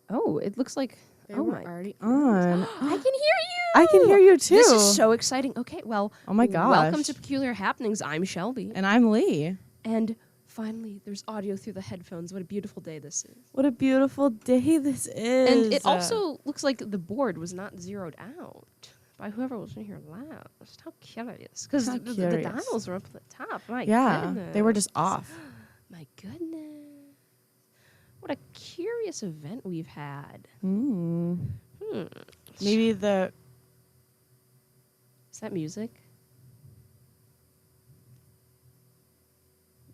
Oh, it looks like... They oh, were my... already on. I can hear you! I can hear you, too. This is so exciting. Okay, well... Oh, my gosh. Welcome to Peculiar Happenings. I'm Shelby. And I'm Lee. And finally, there's audio through the headphones. What a beautiful day this is. What a beautiful day this is. And it also looks like the board was not zeroed out by whoever was in here last. How curious. Because the dials were up at the top. My goodness. They were just off. My goodness. What a curious event we've had. Maybe Is that music?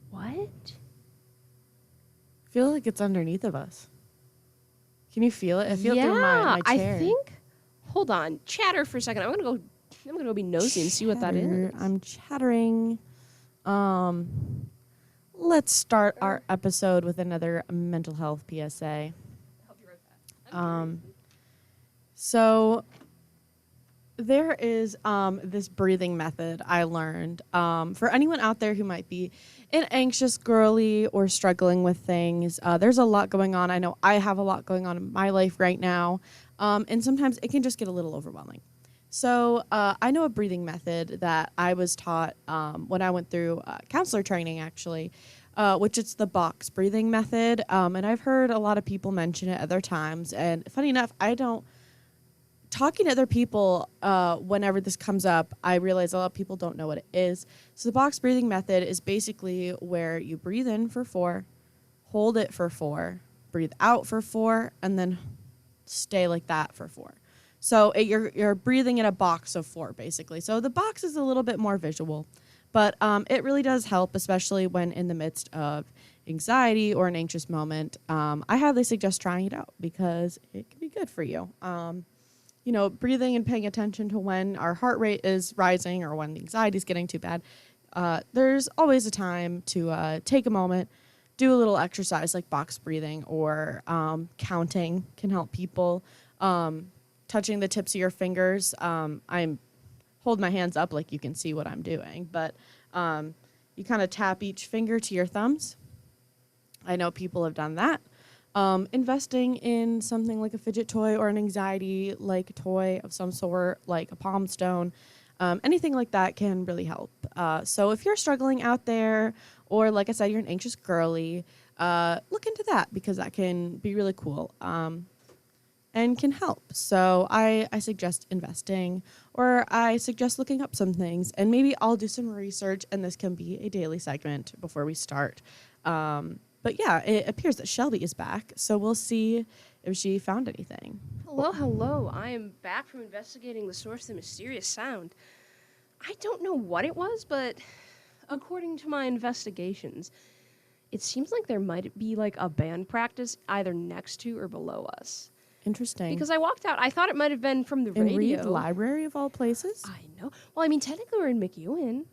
What? I feel like it's underneath of us. Can you feel it? I feel it through my chair. I think. Hold on. Chatter for a second. I'm gonna go be nosy and see what that is. I'm chattering. Let's start our episode with another mental health PSA. I'll be right back. So there is this breathing method I learned. For anyone out there who might be an anxious girly or struggling with things, there's a lot going on. I know I have a lot going on in my life right now, and sometimes it can just get a little overwhelming. So I know a breathing method that I was taught when I went through counselor training, actually, which is the box breathing method. And I've heard a lot of people mention it other times. And funny enough, talking to other people, whenever this comes up, I realize a lot of people don't know what it is. So the box breathing method is basically where you breathe in for 4, hold it for 4, breathe out for 4, and then stay like that for 4. So you're breathing in a box of 4, basically. So the box is a little bit more visual, but it really does help, especially when in the midst of anxiety or an anxious moment. I highly suggest trying it out because it can be good for you. Breathing and paying attention to when our heart rate is rising or when the anxiety is getting too bad. There's always a time to take a moment, do a little exercise like box breathing or counting can help people. Touching the tips of your fingers. I'm hold my hands up like you can see what I'm doing, but you kind of tap each finger to your thumbs. I know people have done that. Investing in something like a fidget toy or an anxiety-like toy of some sort, like a palm stone, anything like that can really help. So if you're struggling out there, or like I said, you're an anxious girly, look into that because that can be really cool. And can help. So I suggest investing, or I suggest looking up some things, and maybe I'll do some research, and this can be a daily segment before we start. But yeah, it appears that Shelby is back, so we'll see if she found anything. Hello. I am back from investigating the source of the mysterious sound. I don't know what it was, but according to my investigations, it seems like there might be like a band practice either next to or below us. Interesting. Because I walked out, I thought it might have been from the radio. In Reed Library of all places? I know. Well, I mean, technically we're in McEwen.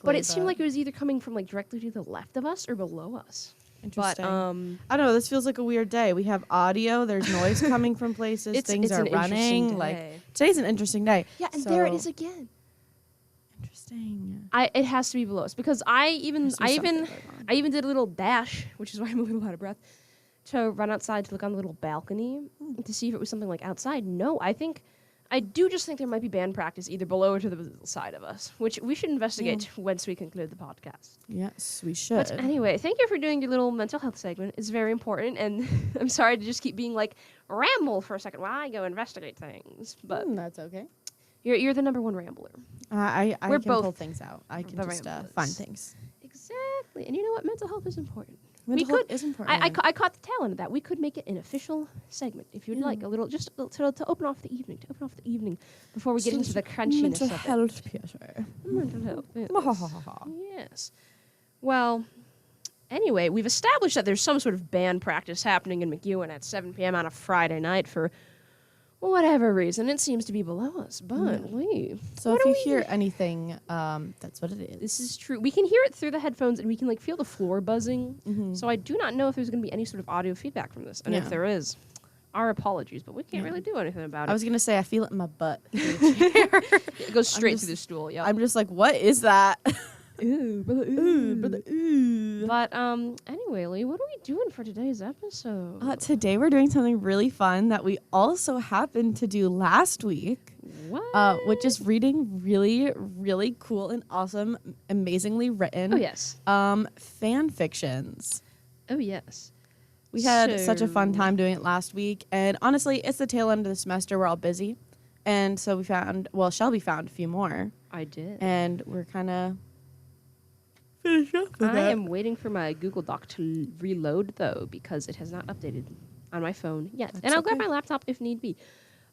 But it seemed like it was either coming from like directly to the left of us or below us. Interesting. But, I don't know. This feels like a weird day. We have audio. There's noise coming from places. Things are running. Today's an interesting day. Yeah, and there it is again. Interesting. It has to be below us because I even did a little dash, which is why I'm a little out of breath, to run outside to look on the little balcony to see if it was something like outside. No, I do just think there might be band practice either below or to the side of us, which we should investigate once we conclude the podcast. Yes, we should. But anyway, thank you for doing your little mental health segment. It's very important, and I'm sorry to just keep being like, ramble for a second while I go investigate things. But that's okay. You're the number one rambler. I We're can both pull things out. I can just find things. Exactly. And you know what? Mental health is important. Mental health is important. I caught the tail end of that. We could make it an official segment if you'd like, a little, just to open off the evening, before we get into the crunchiness mental of it. Health, Peter. Mental health. Yes. Well, anyway, we've established that there's some sort of band practice happening in McEwen at 7 p.m. on a Friday night for whatever reason. It seems to be below us, but So if you hear anything, that's what it is. This is true. We can hear it through the headphones, and we can feel the floor buzzing. Mm-hmm. So I do not know if there's going to be any sort of audio feedback from this, and if there is, our apologies. But we can't really do anything about it. I was going to say I feel it in my butt. It goes straight through the stool. Yeah, I'm just like, what is that? But anyway, Lee, what are we doing for today's episode? Today we're doing something really fun that we also happened to do last week. What? Which is reading really, really cool and awesome, amazingly written. Oh yes. Fan fictions. Oh yes. We had such a fun time doing it last week, and honestly, it's the tail end of the semester. We're all busy, and so Shelby found a few more. I did. And we're kind of finished up with I that. am waiting for my Google Doc to reload though, because it has not updated on my phone yet. And I'll grab my laptop if need be.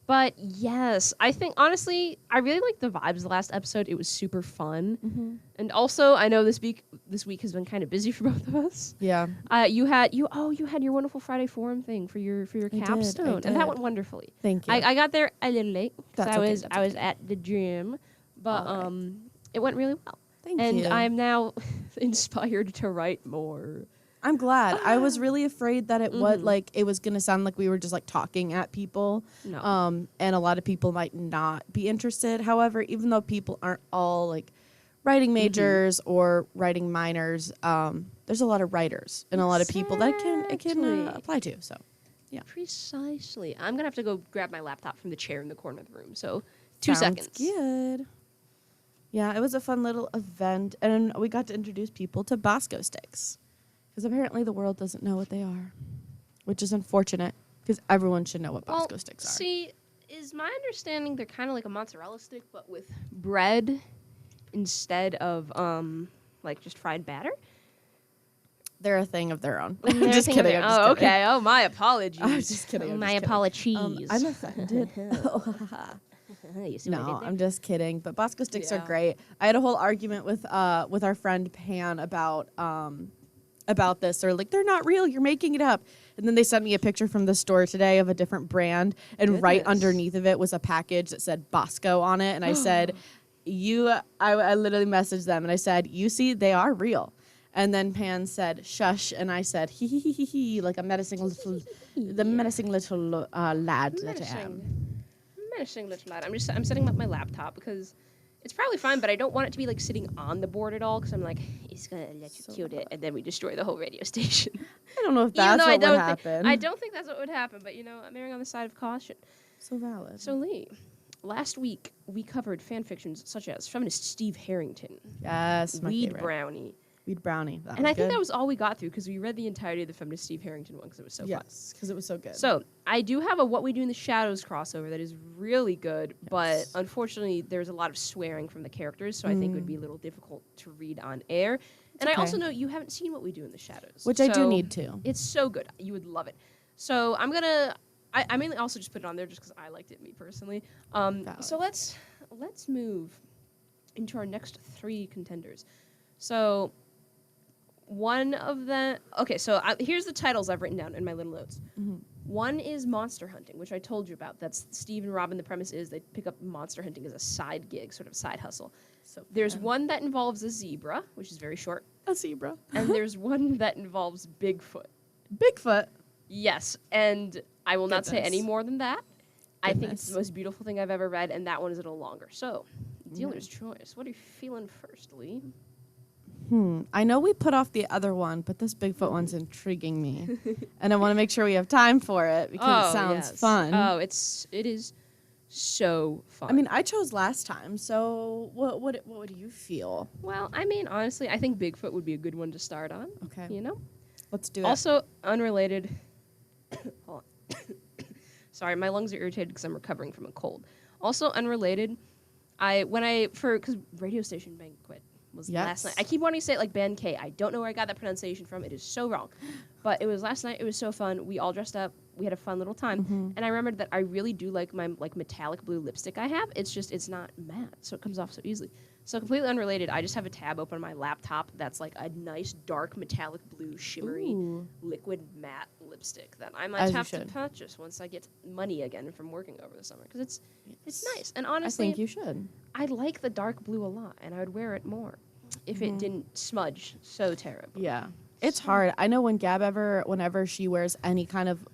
But yes, I think honestly, I really liked the vibes of the last episode. It was super fun. Mm-hmm. And also, I know this week has been kind of busy for both of us. Yeah. You had your wonderful Friday forum thing for your capstone, and that went wonderfully. Thank you. I got there a little late because I was okay. at the gym, but it went really well. Thank you. And I'm now inspired to write more. I'm glad. I was really afraid that it was gonna sound like we were just like talking at people. No. And a lot of people might not be interested. However, even though people aren't all like writing majors or writing minors, there's a lot of writers and a lot of people that it can apply to. So, yeah. Precisely. I'm gonna have to go grab my laptop from the chair in the corner of the room. So 2 Sounds seconds. Good. Yeah, it was a fun little event, and we got to introduce people to Bosco sticks. Because apparently the world doesn't know what they are, which is unfortunate because everyone should know what Bosco sticks are. See, is my understanding they're kind of like a mozzarella stick, but with bread instead of like just fried batter? They're a thing of their own. They're I'm just kidding. I'm just kidding. Okay. Oh, my apologies. I'm just kidding. My apologies. I'm offended. No, I'm just kidding. But Bosco sticks are great. I had a whole argument with our friend Pan about this. They're like, they're not real, you're making it up. And then they sent me a picture from the store today of a different brand, and right underneath of it was a package that said Bosco on it. And I said, I literally messaged them and I said, you see, they are real. And then Pan said, shush. And I said, hee hee hee hee hee, like a menacing little lad that I am. Menacing little lad. I'm setting up my laptop because it's probably fine, but I don't want it to be like sitting on the board at all because I'm like, he's gonna let you kill it, and then we destroy the whole radio station. I don't know if that's what would happen. I don't think that's what would happen, but I'm erring on the side of caution. So valid. So Lee, last week we covered fan fictions such as feminist Steve Harrington, yes, my Weed favorite. Brownie. Weed Brownie. And I think that was all we got through because we read the entirety of the feminist Steve Harrington one because it was so fun. Yes, because it was so good. So I do have a What We Do in the Shadows crossover that is really good, but unfortunately there's a lot of swearing from the characters, so I think it would be a little difficult to read on air. And I also know you haven't seen What We Do in the Shadows. Which I do need to. It's so good. You would love it. So I'm going to... I mainly also just put it on there just because I liked it, me personally. So let's move into our next 3 contenders. So... one of them... Okay, so here's the titles I've written down in my little notes. Mm-hmm. One is monster hunting, which I told you about. That's Steve and Robin. The premise is they pick up monster hunting as a side gig, sort of side hustle. So there's one that involves a zebra, which is very short. A zebra. And there's one that involves Bigfoot. Bigfoot? Yes, and I will not say any more than that. I think it's the most beautiful thing I've ever read, and that one is a little longer. So, dealer's choice. What are you feeling first, Lee? I know we put off the other one, but this Bigfoot one's intriguing me. And I want to make sure we have time for it because it sounds fun. Oh, it is so fun. I mean, I chose last time, so what would you feel? Well, I mean, honestly, I think Bigfoot would be a good one to start on. Okay. Let's do it. Also, unrelated. Hold on. Sorry, my lungs are irritated because I'm recovering from a cold. Also, unrelated, because Radio Station Banquet was last night. I keep wanting to say it like Ben K. I don't know where I got that pronunciation from. It is so wrong. But it was last night. It was so fun. We all dressed up. We had a fun little time. Mm-hmm. And I remembered that I really do like my metallic blue lipstick I have. It's not matte, so it comes off so easily. So completely unrelated, I just have a tab open on my laptop that's like a nice dark metallic blue shimmery liquid matte lipstick that I might have to purchase once I get money again from working over the summer because it's nice. And honestly, I think you should. I like the dark blue a lot, and I would wear it more if it didn't smudge so terribly. Yeah. It's hard. I know whenever she wears any kind of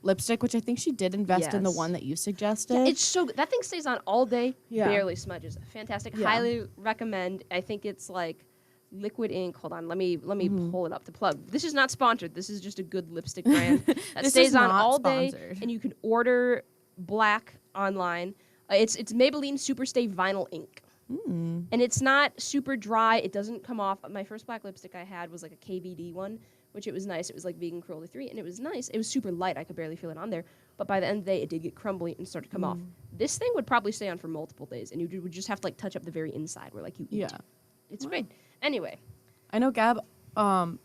lipstick, which I think she did invest in the one that you suggested. Yeah, it's so good. That thing stays on all day, barely smudges. Fantastic. Yeah. Highly recommend. I think it's like liquid ink. Hold on, let me pull it up to plug. This is not sponsored. This is just a good lipstick brand that stays on all day, and you can order black online. It's Maybelline Superstay Vinyl Ink. And it's not super dry. It doesn't come off. My first black lipstick I had was like a KVD one, which it was nice. It was like vegan cruelty-free, and it was nice. It was super light. I could barely feel it on there. But by the end of the day, it did get crumbly and start to come off. This thing would probably stay on for multiple days, and you would just have to like touch up the very inside where like you eat. Yeah. It's great. Anyway. I know Gab,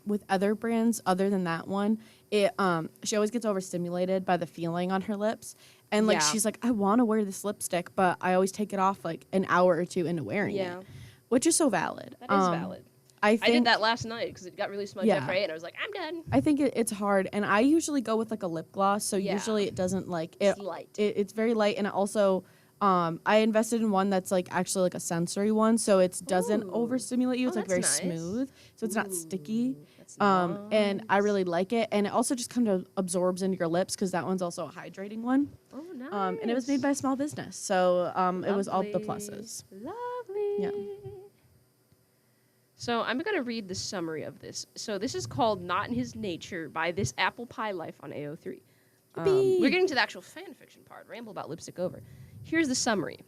with other brands other than that one, she always gets overstimulated by the feeling on her lips. And like she's like, I want to wear this lipstick, but I always take it off like an hour or two into wearing it. Which is so valid. That is valid. I did that last night because it got really smudged after I ate, and I was like, I'm done. I think it's hard, and I usually go with like a lip gloss, so usually it doesn't like it. It's light. It's very light, and it also, I invested in one that's like actually like a sensory one, so it doesn't overstimulate you. It's like very smooth, so it's not sticky. And I really like it, and it also just kind of absorbs into your lips because that one's also a hydrating one. Oh, nice. And it was made by a small business, so it was all the pluses. Lovely. Yeah. So I'm going to read the summary of this. So this is called Not in His Nature by This Apple Pie Life on AO3. We're getting to the actual fan fiction part. Ramble about lipstick over. Here's the summary.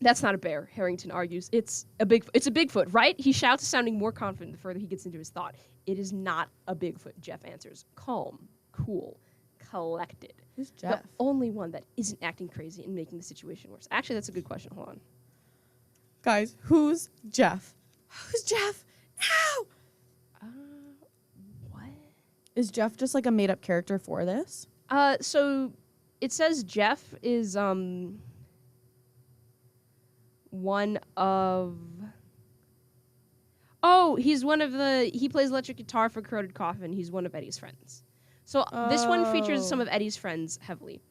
That's not a bear, Harrington argues. It's a Bigfoot, right? He shouts, sounding more confident the further he gets into his thought. It is not a Bigfoot, Jeff answers. Calm, cool, collected. Who's Jeff? The only one that isn't acting crazy and making the situation worse. Actually, that's a good question. Hold on. Guys, who's Jeff? Who's Jeff? No! What? Is Jeff just like a made-up character for this? So it says Jeff is one of... Oh, he's one of the... He plays electric guitar for Corroded Coffin. He's one of Eddie's friends. So this one features some of Eddie's friends heavily.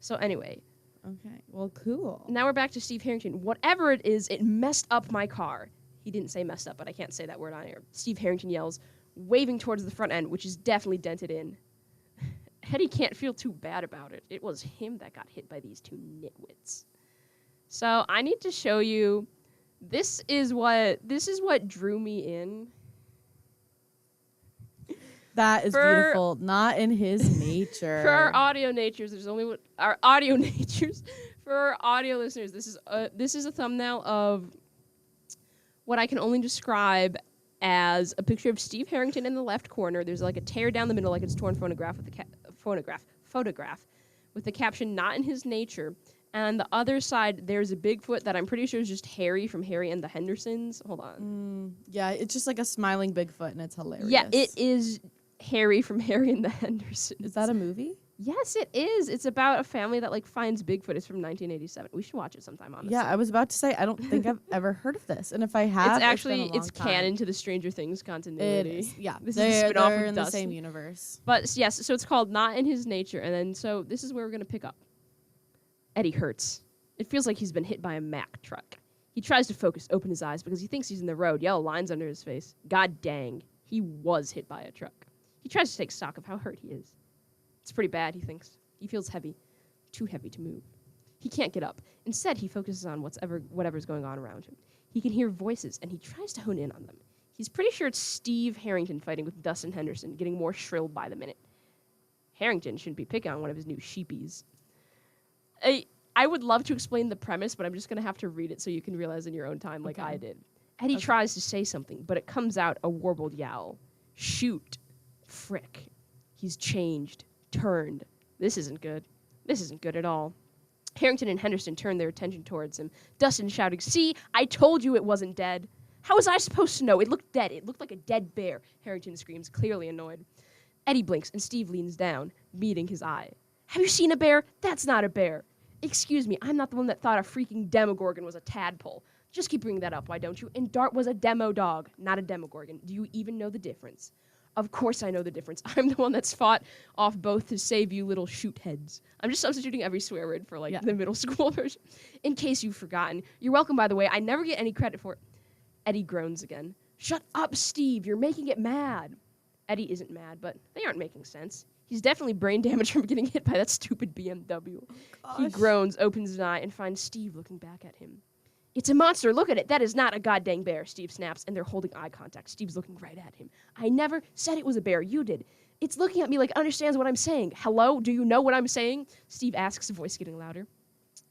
So anyway... Okay, well, cool. Now we're back to Steve Harrington. Whatever it is, it messed up my car. He didn't say messed up, but I can't say that word on air. Steve Harrington yells, waving towards the front end, which is definitely dented in. Eddie can't feel too bad about it. It was him that got hit by these two nitwits. So I need to show you. This is what drew me in. That is beautiful. Not in his nature. For our audio natures, there's only our audio natures. For our audio listeners, this is a thumbnail of what I can only describe as a picture of Steve Harrington in the left corner. There's like a tear down the middle, like it's torn photograph with the photograph with the caption "Not in His Nature." And on the other side, there's a Bigfoot that I'm pretty sure is just Harry from Harry and the Hendersons. Hold on. Yeah, it's just like a smiling Bigfoot, and it's hilarious. Yeah, it is Harry from Harry and the Hendersons. Is that a movie? Yes, it is. It's about a family that like finds Bigfoot. It's from 1987. We should watch it sometime, honestly. Yeah, I was about to say, I don't think I've ever heard of this. And if I have, it's canon to the Stranger Things continuity. It is. Yeah, this is a spin-off of in Dustin. The same universe. But yes, so it's called Not in His Nature. And then so this is where we're going to pick up. Eddie hurts. It feels like he's been hit by a Mack truck. He tries to focus, open his eyes because he thinks he's in the road. Yellow lines under his face. God dang, he was hit by a truck. He tries to take stock of how hurt he is. It's pretty bad, he thinks. He feels heavy. Too heavy to move. He can't get up. Instead, he focuses on whatever's going on around him. He can hear voices, and he tries to hone in on them. He's pretty sure it's Steve Harrington fighting with Dustin Henderson, getting more shrill by the minute. Harrington shouldn't be picking on one of his new sheepies. I would love to explain the premise, but I'm just going to have to read it so you can realize in your own time like I did. Eddie tries to say something, but it comes out a warbled yowl. Shoot. Frick. He's changed. Turned. This isn't good. This isn't good at all. Harrington and Henderson turned their attention towards him. Dustin shouting, "See, I told you it wasn't dead. How was I supposed to know? It looked dead. It looked like a dead bear," Harrington screams, clearly annoyed. Eddie blinks, and Steve leans down, meeting his eye. "Have you seen a bear? That's not a bear." "Excuse me, I'm not the one that thought a freaking Demogorgon was a tadpole. Just keep bringing that up, why don't you? And Dart was a demo dog, not a Demogorgon. Do you even know the difference?" "Of course I know the difference. I'm the one that's fought off both to save you little shoot heads." I'm just substituting every swear word for, the middle school version. "In case you've forgotten. You're welcome, by the way. I never get any credit for it." Eddie groans again. "Shut up, Steve. You're making it mad." Eddie isn't mad, but they aren't making sense. He's definitely brain damaged from getting hit by that stupid BMW. He groans, opens his eye, and finds Steve looking back at him. It's a monster. Look at it. That is not a goddamn bear, Steve snaps, and they're holding eye contact. Steve's looking right at him. I never said it was a bear. You did. It's looking at me like it understands what I'm saying. Hello? Do you know what I'm saying? Steve asks, a voice getting louder.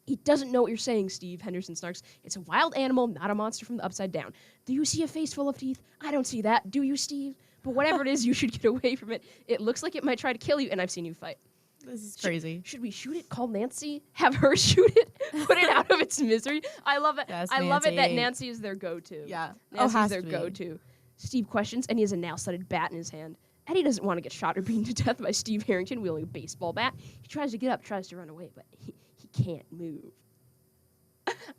He doesn't know what you're saying, Steve, Henderson snarks. It's a wild animal, not a monster from the upside down. Do you see a face full of teeth? I don't see that. Do you, Steve? But whatever it is, you should get away from it. It looks like it might try to kill you, and I've seen you fight. This is crazy. Should we shoot it? Call Nancy? Have her shoot it? Put it out of its misery? I love it. Yes, I love it that Nancy. Nancy is their go-to. Yeah. Nancy's their go-to. Steve questions, and he has a nail-studded bat in his hand. Eddie doesn't want to get shot or beaten to death by Steve Harrington wielding a baseball bat. He tries to get up, tries to run away, but he can't move.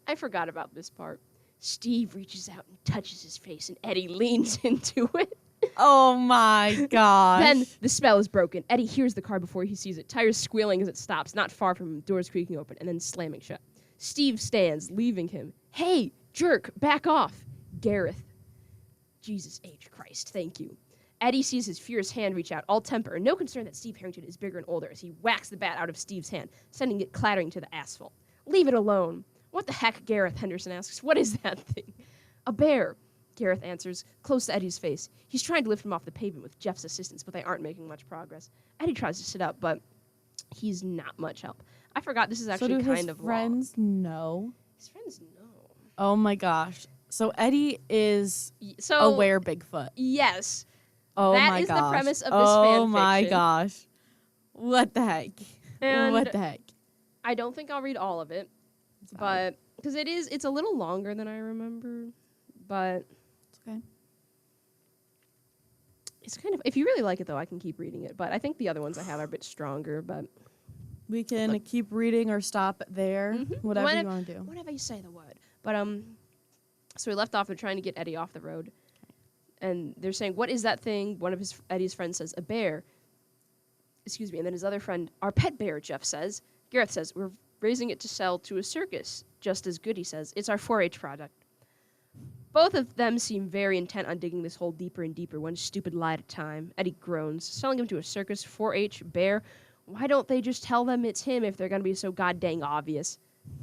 I forgot about this part. Steve reaches out and touches his face, and Eddie leans into it. Oh my gosh. Then the spell is broken. Eddie hears the car before he sees it, tires squealing as it stops, not far from him, doors creaking open, and then slamming shut. Steve stands, leaving him. Hey, jerk, back off. Gareth. Jesus H. Christ, thank you. Eddie sees his fierce hand reach out, all temper, and no concern that Steve Harrington is bigger and older as he whacks the bat out of Steve's hand, sending it clattering to the asphalt. Leave it alone. What the heck, Gareth, Henderson asks. What is that thing? A bear, Gareth answers, close to Eddie's face. He's trying to lift him off the pavement with Jeff's assistance, but they aren't making much progress. Eddie tries to sit up, but he's not much help. I forgot this is actually kind of his friends know? His friends know. Oh my gosh. So Eddie is So aware Bigfoot. Yes. Oh That my is gosh. the premise of this fan Oh my fiction. gosh. What the heck? And what the heck? I don't think I'll read all of it, but because it's a little longer than I remember, but It's okay. it's kind of, if you really like it though, I can keep reading it, but I think the other ones I have are a bit stronger, but We can keep reading or stop there. Whatever you want to do. whatever you say the word. But so we left off, they're trying to get Eddie off the road, and they're saying, what is that thing? One of Eddie's friends says, a bear. Excuse me, and then his other friend, our pet bear, Jeff says. Gareth says, we're raising it to sell to a circus. Just as good, he says. It's our 4-H product. Both of them seem very intent on digging this hole deeper and deeper, one stupid lie at a time. Eddie groans. Selling him to a circus, 4-H, bear. Why don't they just tell them it's him if they're going to be so goddamn obvious?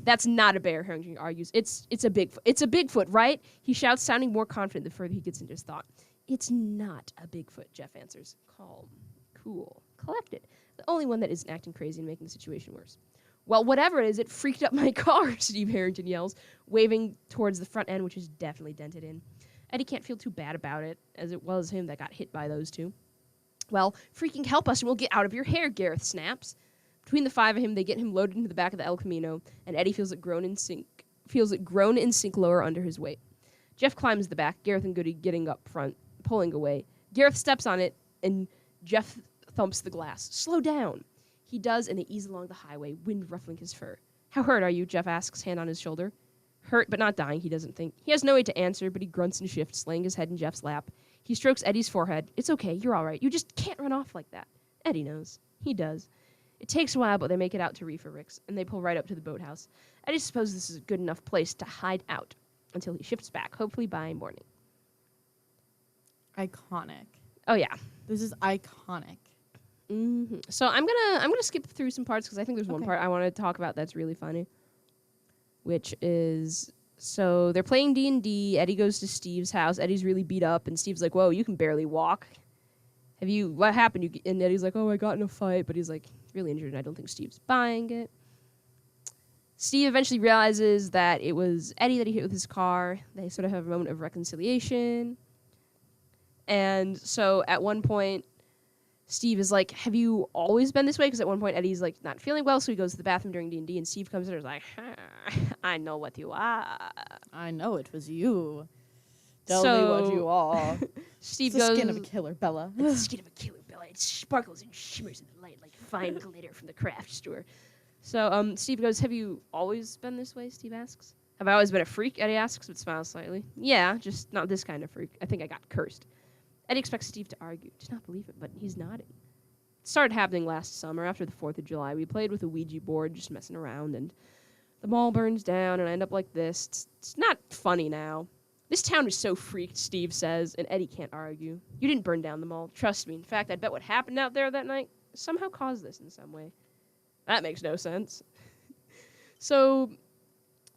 That's not a bear, Harrington argues. It's a Bigfoot. It's a Bigfoot, right? He shouts, sounding more confident the further he gets into his thought. It's not a Bigfoot, Jeff answers. Calm, cool, collected. The only one that isn't acting crazy and making the situation worse. Well, whatever it is, it freaked up my car, Steve Harrington yells, waving towards the front end, which is definitely dented in. Eddie can't feel too bad about it, as it was him that got hit by those two. Well, freaking help us and we'll get out of your hair, Gareth snaps. Between the 5 of him, they get him loaded into the back of the El Camino, and Eddie feels it groan in sync lower under his weight. Jeff climbs the back, Gareth and Goody getting up front, pulling away. Gareth steps on it, and Jeff thumps the glass. Slow down. He does, and they ease along the highway, wind ruffling his fur. How hurt are you? Jeff asks, hand on his shoulder. Hurt, but not dying, he doesn't think. He has no way to answer, but he grunts and shifts, laying his head in Jeff's lap. He strokes Eddie's forehead. It's okay, you're all right. You just can't run off like that. Eddie knows. He does. It takes a while, but they make it out to Reefer Rick's, and they pull right up to the boathouse. Eddie supposes this is a good enough place to hide out until he shifts back, hopefully by morning. Iconic. Oh, yeah. This is iconic. Mm-hmm. So I'm gonna skip through some parts because I think there's one Okay. part I want to talk about that's really funny, which is, so they're playing D&D. Eddie goes to Steve's house. Eddie's really beat up, and Steve's like, "Whoa, you can barely walk. What happened?" And Eddie's like, "Oh, I got in a fight," but he's like really injured, and I don't think Steve's buying it. Steve eventually realizes that it was Eddie that he hit with his car. They sort of have a moment of reconciliation, and so at one point, Steve is like, have you always been this way? Because at one point, Eddie's like not feeling well, so he goes to the bathroom during D&D, and Steve comes in and is like, I know what you are. I know it was you. Tell me what you are. Steve It's the goes, skin of a killer, Bella. it's the skin of a killer, Bella. It sparkles and shimmers in the light like fine glitter from the craft store. So Steve goes, have you always been this way? Steve asks. Have I always been a freak? Eddie asks, but smiles slightly. Yeah, just not this kind of freak. I think I got cursed. Eddie expects Steve to argue, to not believe it, but he's nodding. It started happening last summer after the 4th of July. We played with a Ouija board, just messing around, and the mall burns down, and I end up like this. It's not funny now. This town is so freaked, Steve says, and Eddie can't argue. You didn't burn down the mall. Trust me. In fact, I bet what happened out there that night somehow caused this in some way. That makes no sense. So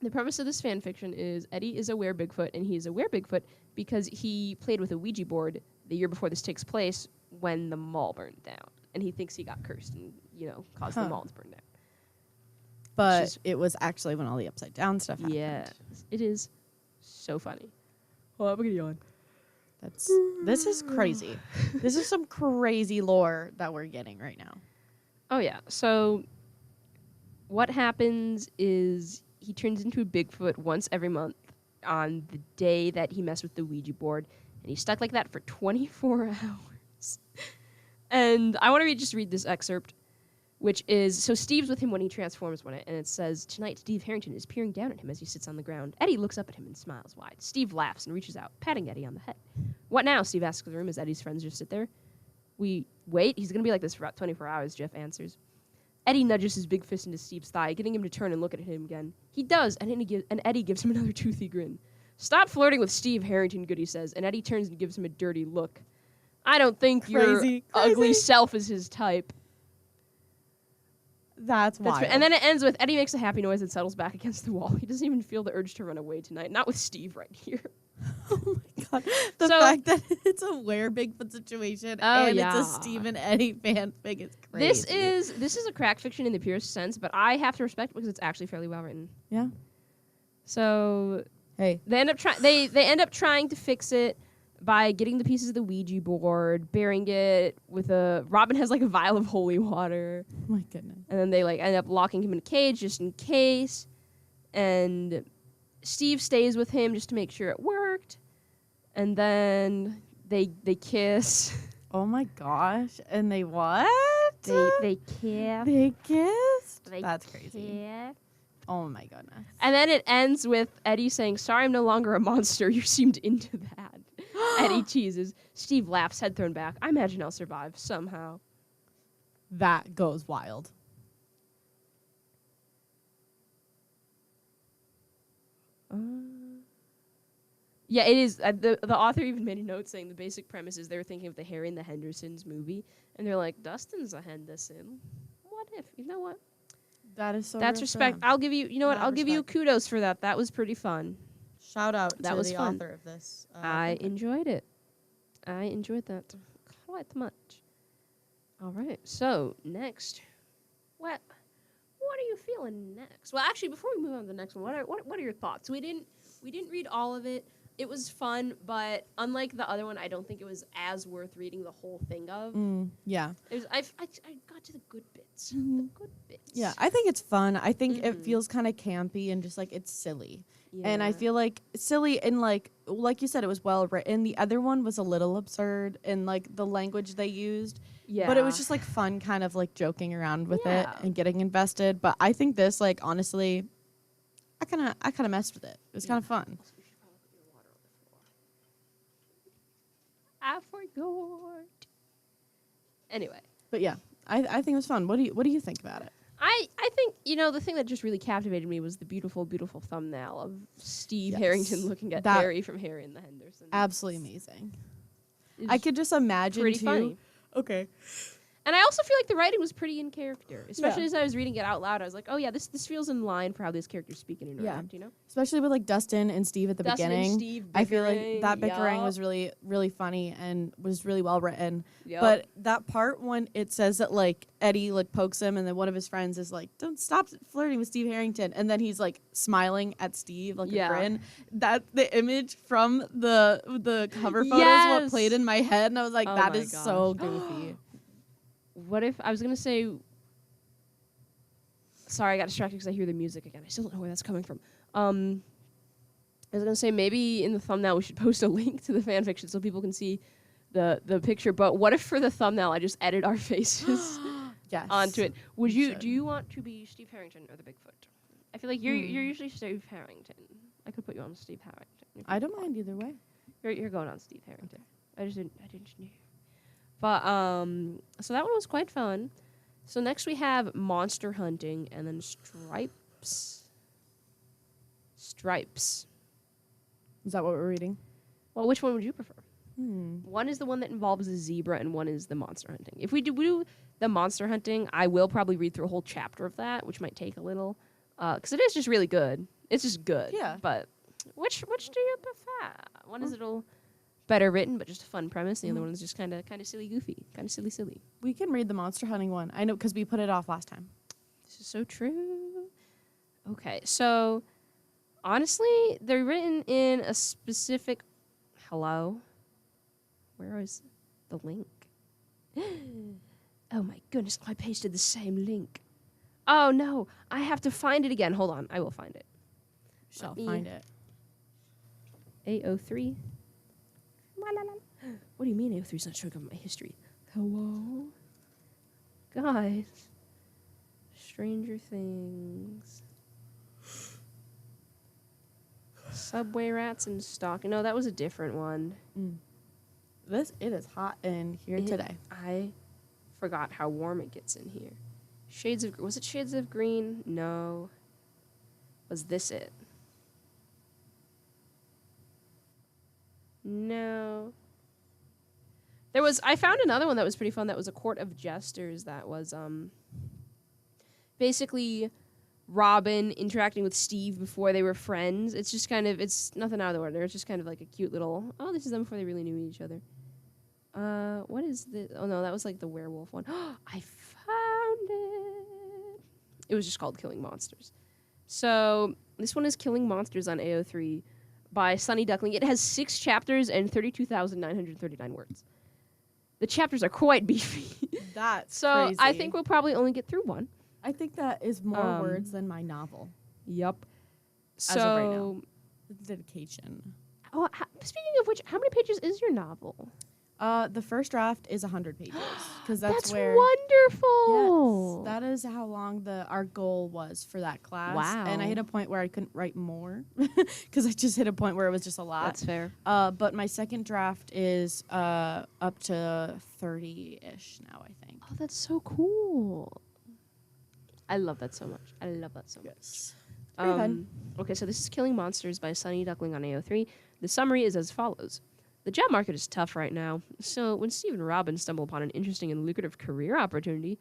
The premise of this fan fiction is Eddie is a were-Bigfoot, and he's a were-Bigfoot because he played with a Ouija board the year before this takes place when the mall burned down. And he thinks he got cursed and, caused the mall to burn down. But it was actually when all the upside down stuff happened. Yeah. It is so funny. Oh, I'm gonna yawn. This is crazy. This is some crazy lore that we're getting right now. Oh, yeah. So what happens is he turns into a Bigfoot once every month on the day that he messed with the Ouija board, and he's stuck like that for 24 hours. And I want to just read this excerpt, which is, so Steve's with him when he transforms and it says, tonight Steve Harrington is peering down at him as he sits on the ground. Eddie looks up at him and smiles wide. Steve laughs and reaches out, patting Eddie on the head. What now? Steve asks the room as Eddie's friends just sit there. We wait. He's going to be like this for about 24 hours, Jeff answers. Eddie nudges his big fist into Steve's thigh, getting him to turn and look at him again. He does, and Eddie gives him another toothy grin. Stop flirting with Steve Harrington, Goody says, and Eddie turns and gives him a dirty look. I don't think your ugly self is his type. That's wild. And then it ends with Eddie makes a happy noise and settles back against the wall. He doesn't even feel the urge to run away tonight. Not with Steve right here. Oh my god. The fact that it's a were-Bigfoot situation and it's a Steve and Eddie fanfic is crazy. This is a crack fiction in the purest sense, but I have to respect it because it's actually fairly well written. Yeah. So hey, they end up trying to fix it by getting the pieces of the Ouija board, burying it with Robin has like a vial of holy water. Oh my goodness. And then they like end up locking him in a cage just in case. And Steve stays with him just to make sure it worked. And then they kiss. Oh my gosh. And they what? They kiss. They kissed? That's crazy. Kiss. Oh my goodness. And then it ends with Eddie saying, sorry, I'm no longer a monster. You seemed into that. Eddie teases. Steve laughs, head thrown back. I imagine I'll survive somehow. That goes wild. Yeah, it is. The author even made a note saying the basic premise is they were thinking of the Harry and the Hendersons movie. And they're like, Dustin's a Henderson. What if? You know what? That is so That's respect. I'll give you, I'll give you kudos for that. That was pretty fun. Shout out that to was the fun. author of this. I enjoyed it. I enjoyed that quite much. All right. So next, what are you feeling next? Well, actually, before we move on to the next one, what are your thoughts? We didn't read all of it. It was fun, but unlike the other one, I don't think it was as worth reading the whole thing of. Yeah. I got to the good bits. The good bits. Yeah, I think it's fun. I think it feels kind of campy and just like it's silly. Yeah. And I feel like silly and like you said, it was well written. The other one was a little absurd in like the language they used. Yeah. But it was just like fun, kind of like joking around with it and getting invested. But I think this, like, honestly, I kind of messed with it. It was kind of fun. I forgot. Anyway. But yeah, I think it was fun. What do you think about it? I think, the thing that just really captivated me was the beautiful, beautiful thumbnail of Steve Harrington looking at Harry from Harry and the Hendersons. Absolutely amazing. I could just imagine pretty funny. Okay. And I also feel like the writing was pretty in character, especially as I was reading it out loud. I was like, oh yeah, this feels in line for how these characters speak and interact, Especially with like Dustin and Steve at the beginning. And Steve I feel like that bickering was really, really funny and was really well written. Yep. But that part when it says that like Eddie like pokes him and then one of his friends is like, don't stop flirting with Steve Harrington, and then he's like smiling at Steve like a grin. That the image from the cover photo is what played in my head, and I was like, that is so goofy. What if I was going to say... Sorry, I got distracted because I hear the music again. I still don't know where that's coming from. I was going to say maybe in the thumbnail we should post a link to the fanfiction so people can see the picture. But what if for the thumbnail I just edit our faces onto it? Do you want to be Steve Harrington or the Bigfoot? I feel like you're usually Steve Harrington. I could put you on Steve Harrington. I don't mind either way. You're going on Steve Harrington. Okay. I didn't know. But, so that one was quite fun. So next we have monster hunting and then stripes. Stripes. Is that what we're reading? Well, which one would you prefer? One is the one that involves a zebra and one is the monster hunting. If we do the monster hunting, I will probably read through a whole chapter of that, which might take a little. Because it is just really good. It's just good. Yeah. But which do you prefer? One is a little better written, but just a fun premise. The other one is just kind of silly, goofy, kind of silly. We can read the monster hunting one. I know because we put it off last time. This is so true. Okay, so honestly, they're written in a specific. Hello. Where is the link? Oh my goodness! I pasted the same link. Oh no! I have to find it again. Hold on, I will find it. Shall find it. AO3. What do you mean AO3 is not showing up in my history? Hello? Guys. Stranger Things. Subway rats and stalking. No, that was a different one. It is hot in here today. I forgot how warm it gets in here. Was it Shades of Green? No. Was this it? No. I found another one that was pretty fun. That was A Court of Jesters. That was basically Robin interacting with Steve before they were friends. It's just it's nothing out of the ordinary. It's just kind of like a cute little, this is them before they really knew each other. What is this? Oh no, that was like the werewolf one. I found it. It was just called Killing Monsters. So this one is Killing Monsters on AO3 by Sunny Duckling. It has 6 chapters and 32,939 words. The chapters are quite beefy. That's so crazy. I think we'll probably only get through one. I think that is more words than my novel. Yup. So As of right now. It's dedication. Oh, speaking of which, how many pages is your novel? The first draft is 100 pages because that's where wonderful. Yes, that is how long our goal was for that class. Wow. And I hit a point where I couldn't write more because I just hit a point where it was just a lot. That's fair. But my second draft is up to 30-ish now, I think. Oh, that's so cool. I love that so much. Yes. Pretty fun. Okay, so this is Killing Monsters by Sunny Duckling on AO3. The summary is as follows. The job market is tough right now, so when Steve and Robin stumble upon an interesting and lucrative career opportunity,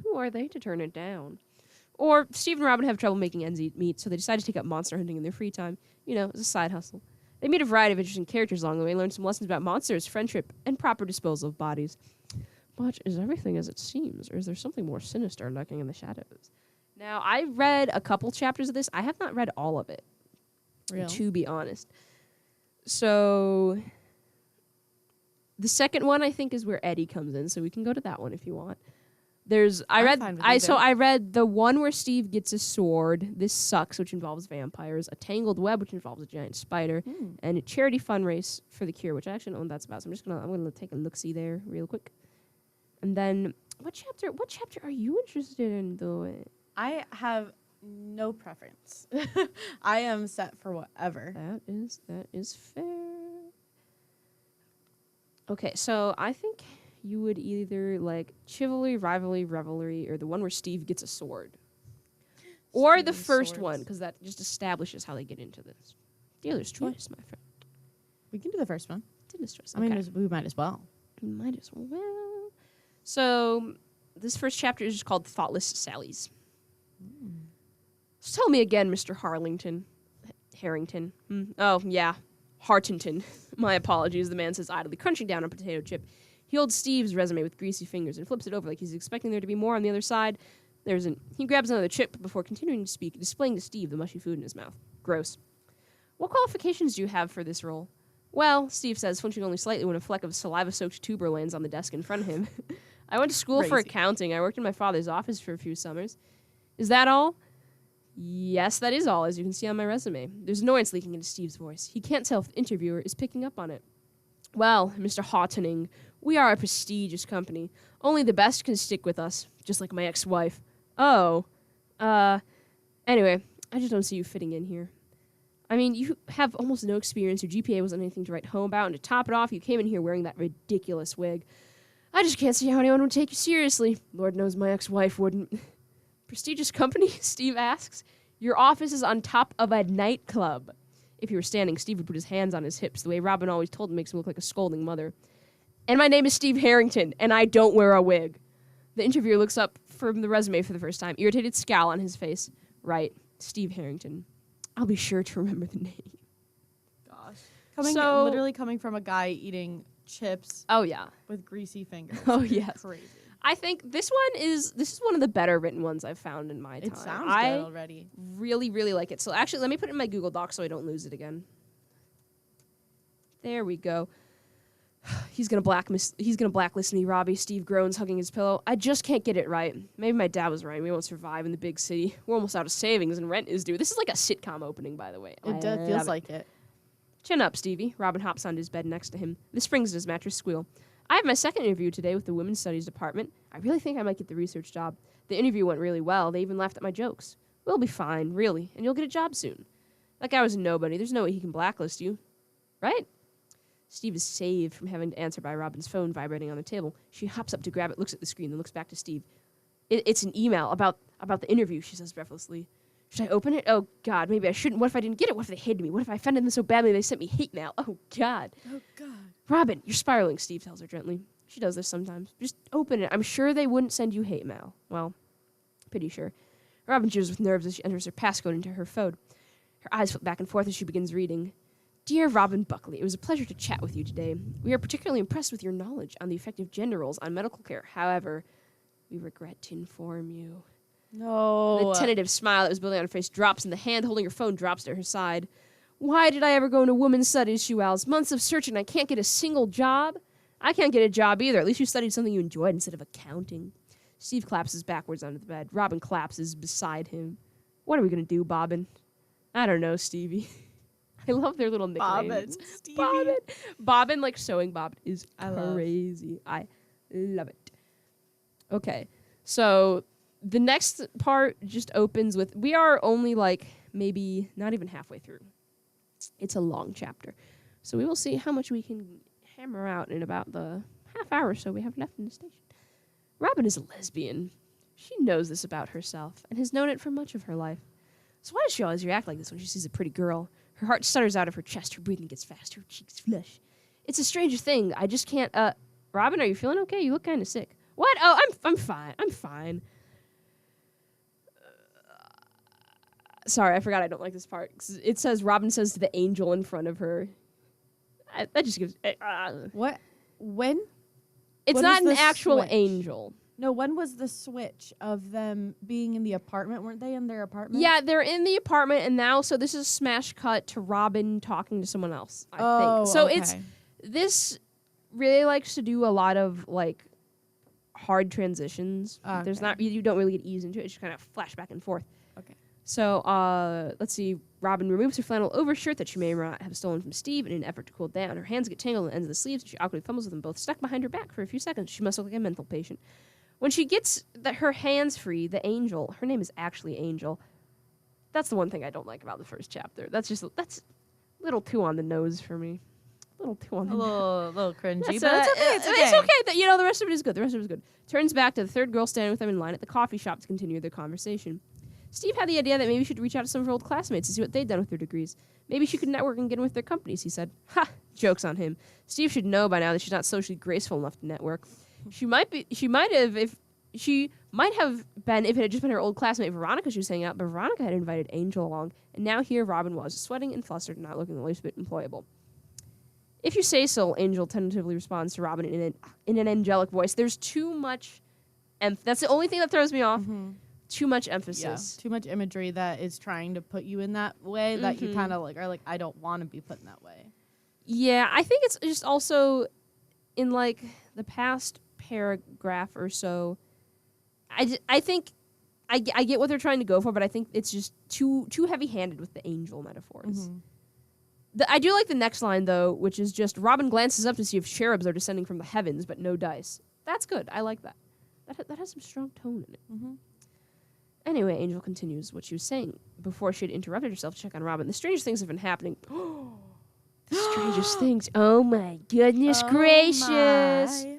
who are they to turn it down? Or Steve and Robin have trouble making ends meet, so they decide to take up monster hunting in their free time, as a side hustle. They meet a variety of interesting characters along the way, learn some lessons about monsters, friendship, and proper disposal of bodies. But is everything as it seems, or is there something more sinister lurking in the shadows? Now, I read a couple chapters of this. I have not read all of it, to be honest. So the second one, I think, is where Eddie comes in, so we can go to that one if you want. I read the one where Steve gets a sword. This sucks, which involves vampires. A tangled web, which involves a giant spider, and a charity fund race for the cure, which I actually don't know what that's about. So I'm gonna take a look-see there real quick. And then what chapter are you interested in doing? I have no preference. I am set for whatever. That is fair. Okay, so I think you would either like Chivalry, Rivalry, Revelry, or the one where Steve gets a sword. Or the first one, because that just establishes how they get into this. Dealer's choice, my friend. We can do the first one. Dealer's choice. I mean, we might as well. We might as well. So this first chapter is just called Thoughtless Sallies. So tell me again, Mr. Harrington. Oh, yeah. Hartington. My apologies, the man says idly, crunching down a potato chip. He holds Steve's resume with greasy fingers and flips it over like he's expecting there to be more on the other side. There isn't. He grabs another chip before continuing to speak, displaying to Steve the mushy food in his mouth. Gross. What qualifications do you have for this role? Well, Steve says, flinching only slightly when a fleck of saliva-soaked tuber lands on the desk in front of him. I went to school for accounting. I worked in my father's office for a few summers. Is that all? Yes, that is all, as you can see on my resume. There's annoyance leaking into Steve's voice. He can't tell if the interviewer is picking up on it. Well, Mr. Houghtoning, we are a prestigious company. Only the best can stick with us, just like my ex-wife. Oh. Anyway, I just don't see you fitting in here. I mean, you have almost no experience. Your GPA wasn't anything to write home about, and to top it off, you came in here wearing that ridiculous wig. I just can't see how anyone would take you seriously. Lord knows my ex-wife wouldn't. Prestigious company? Steve asks. Your office is on top of a nightclub. If he were standing, Steve would put his hands on his hips, the way Robin always told him makes him look like a scolding mother. And my name is Steve Harrington, and I don't wear a wig. The interviewer looks up from the resume for the first time, irritated scowl on his face. Right. Steve Harrington. I'll be sure to remember the name. Gosh. Literally coming from a guy eating chips. Oh, yeah. With greasy fingers. Oh, yes. Crazy. I think this is one of the better written ones I've found in my time. It sounds good already. Really, really like it. So actually, let me put it in my Google Doc so I don't lose it again. There we go. He's gonna blacklist me, Robbie. Steve groans, hugging his pillow. I just can't get it right. Maybe my dad was right. We won't survive in the big city. We're almost out of savings and rent is due. This is like a sitcom opening, by the way. It does feels like it. Chin up, Stevie. Robin hops onto his bed next to him. The springs in his mattress squeal. I have my second interview today with the Women's Studies Department. I really think I might get the research job. The interview went really well. They even laughed at my jokes. We'll be fine, really, and you'll get a job soon. That guy was a nobody. There's no way he can blacklist you. Right? Steve is saved from having to answer by Robin's phone vibrating on the table. She hops up to grab it, looks at the screen, then looks back to Steve. It's an email about the interview, she says breathlessly. Should I open it? Oh, God, maybe I shouldn't. What if I didn't get it? What if they hated me? What if I offended them so badly they sent me hate mail? Oh, God. Oh, God. Robin, you're spiraling, Steve tells her gently. She does this sometimes. Just open it. I'm sure they wouldn't send you hate mail. Well, pretty sure. Robin jeers with nerves as she enters her passcode into her phone. Her eyes flip back and forth as she begins reading. Dear Robin Buckley, it was a pleasure to chat with you today. We are particularly impressed with your knowledge on the effect of gender roles on medical care. However, we regret to inform you. No. The tentative smile that was building on her face drops, and the hand holding her phone drops to her side. Why did I ever go into women's studies, she wails? Months of searching, I can't get a single job. I can't get a job either. At least you studied something you enjoyed instead of accounting. Steve collapses backwards onto the bed. Robin collapses beside him. What are we going to do, Bobbin? I don't know, Stevie. I love their little nicknames. Bobbin. Stevie. Bobbin. Bobbin, like sewing Bobbin, is crazy. I love it. Okay, so the next part just opens with, we are only like maybe not even halfway through. It's a long chapter. So we will see how much we can hammer out in about the half hour or so we have left in the station. Robin is a lesbian. She knows this about herself and has known it for much of her life. So why does she always react like this when she sees a pretty girl? Her heart stutters out of her chest, her breathing gets faster, her cheeks flush. It's a strange thing. I just can't, Robin, are you feeling okay? You look kind of sick. What? Oh, I'm fine. I'm fine. Sorry, I forgot I don't like this part. It says, Robin says to the angel in front of her. That just gives... What? When? It's what not an the actual switch? Angel. No, when was the switch of them being in the apartment? Weren't they in their apartment? Yeah, they're in the apartment, and now, so this is a smash cut to Robin talking to someone else, I think. So okay. This really likes to do a lot of, like, hard transitions. Okay. There's not, you don't really get eased into it. It's just kind of flash back and forth. Okay. So, let's see. Robin removes her flannel overshirt that she may or may not have stolen from Steve in an effort to cool down. Her hands get tangled in the ends of the sleeves, and she awkwardly fumbles with them both stuck behind her back for a few seconds. She must look like a mental patient. When she gets her hands free, the angel, her name is actually Angel. That's the one thing I don't like about the first chapter. That's a little too on the nose for me. A little too on the nose. A little cringy, That's, but it's okay. It's okay. It's okay. That, the rest of it is good. The rest of it is good. Turns back to the third girl standing with them in line at the coffee shop to continue their conversation. Steve had the idea that maybe she should reach out to some of her old classmates to see what they'd done with their degrees. Maybe she could network and get in with their companies, he said. Ha! Joke's on him. Steve should know by now that she's not socially graceful enough to network. She might have been if it had just been her old classmate Veronica she was hanging out, but Veronica had invited Angel along, and now here Robin was, sweating and flustered and not looking the least bit employable. If you say so, Angel tentatively responds to Robin in an angelic voice. There's too much that's the only thing that throws me off. Mm-hmm. Too much emphasis. Yeah, too much imagery that is trying to put you in that way that you kind of like are like, I don't want to be put in that way. Yeah, I think it's just also in like the past paragraph or so, I think I get what they're trying to go for, but I think it's just too heavy-handed with the angel metaphors. Mm-hmm. I do like the next line, though, which is just, Robin glances up to see if cherubs are descending from the heavens, but no dice. That's good. I like that. That has some strong tone in it. Mm-hmm. Anyway, Angel continues what she was saying before she had interrupted herself to check on Robin. The strangest things have been happening. The strangest things. Oh, my goodness gracious. My.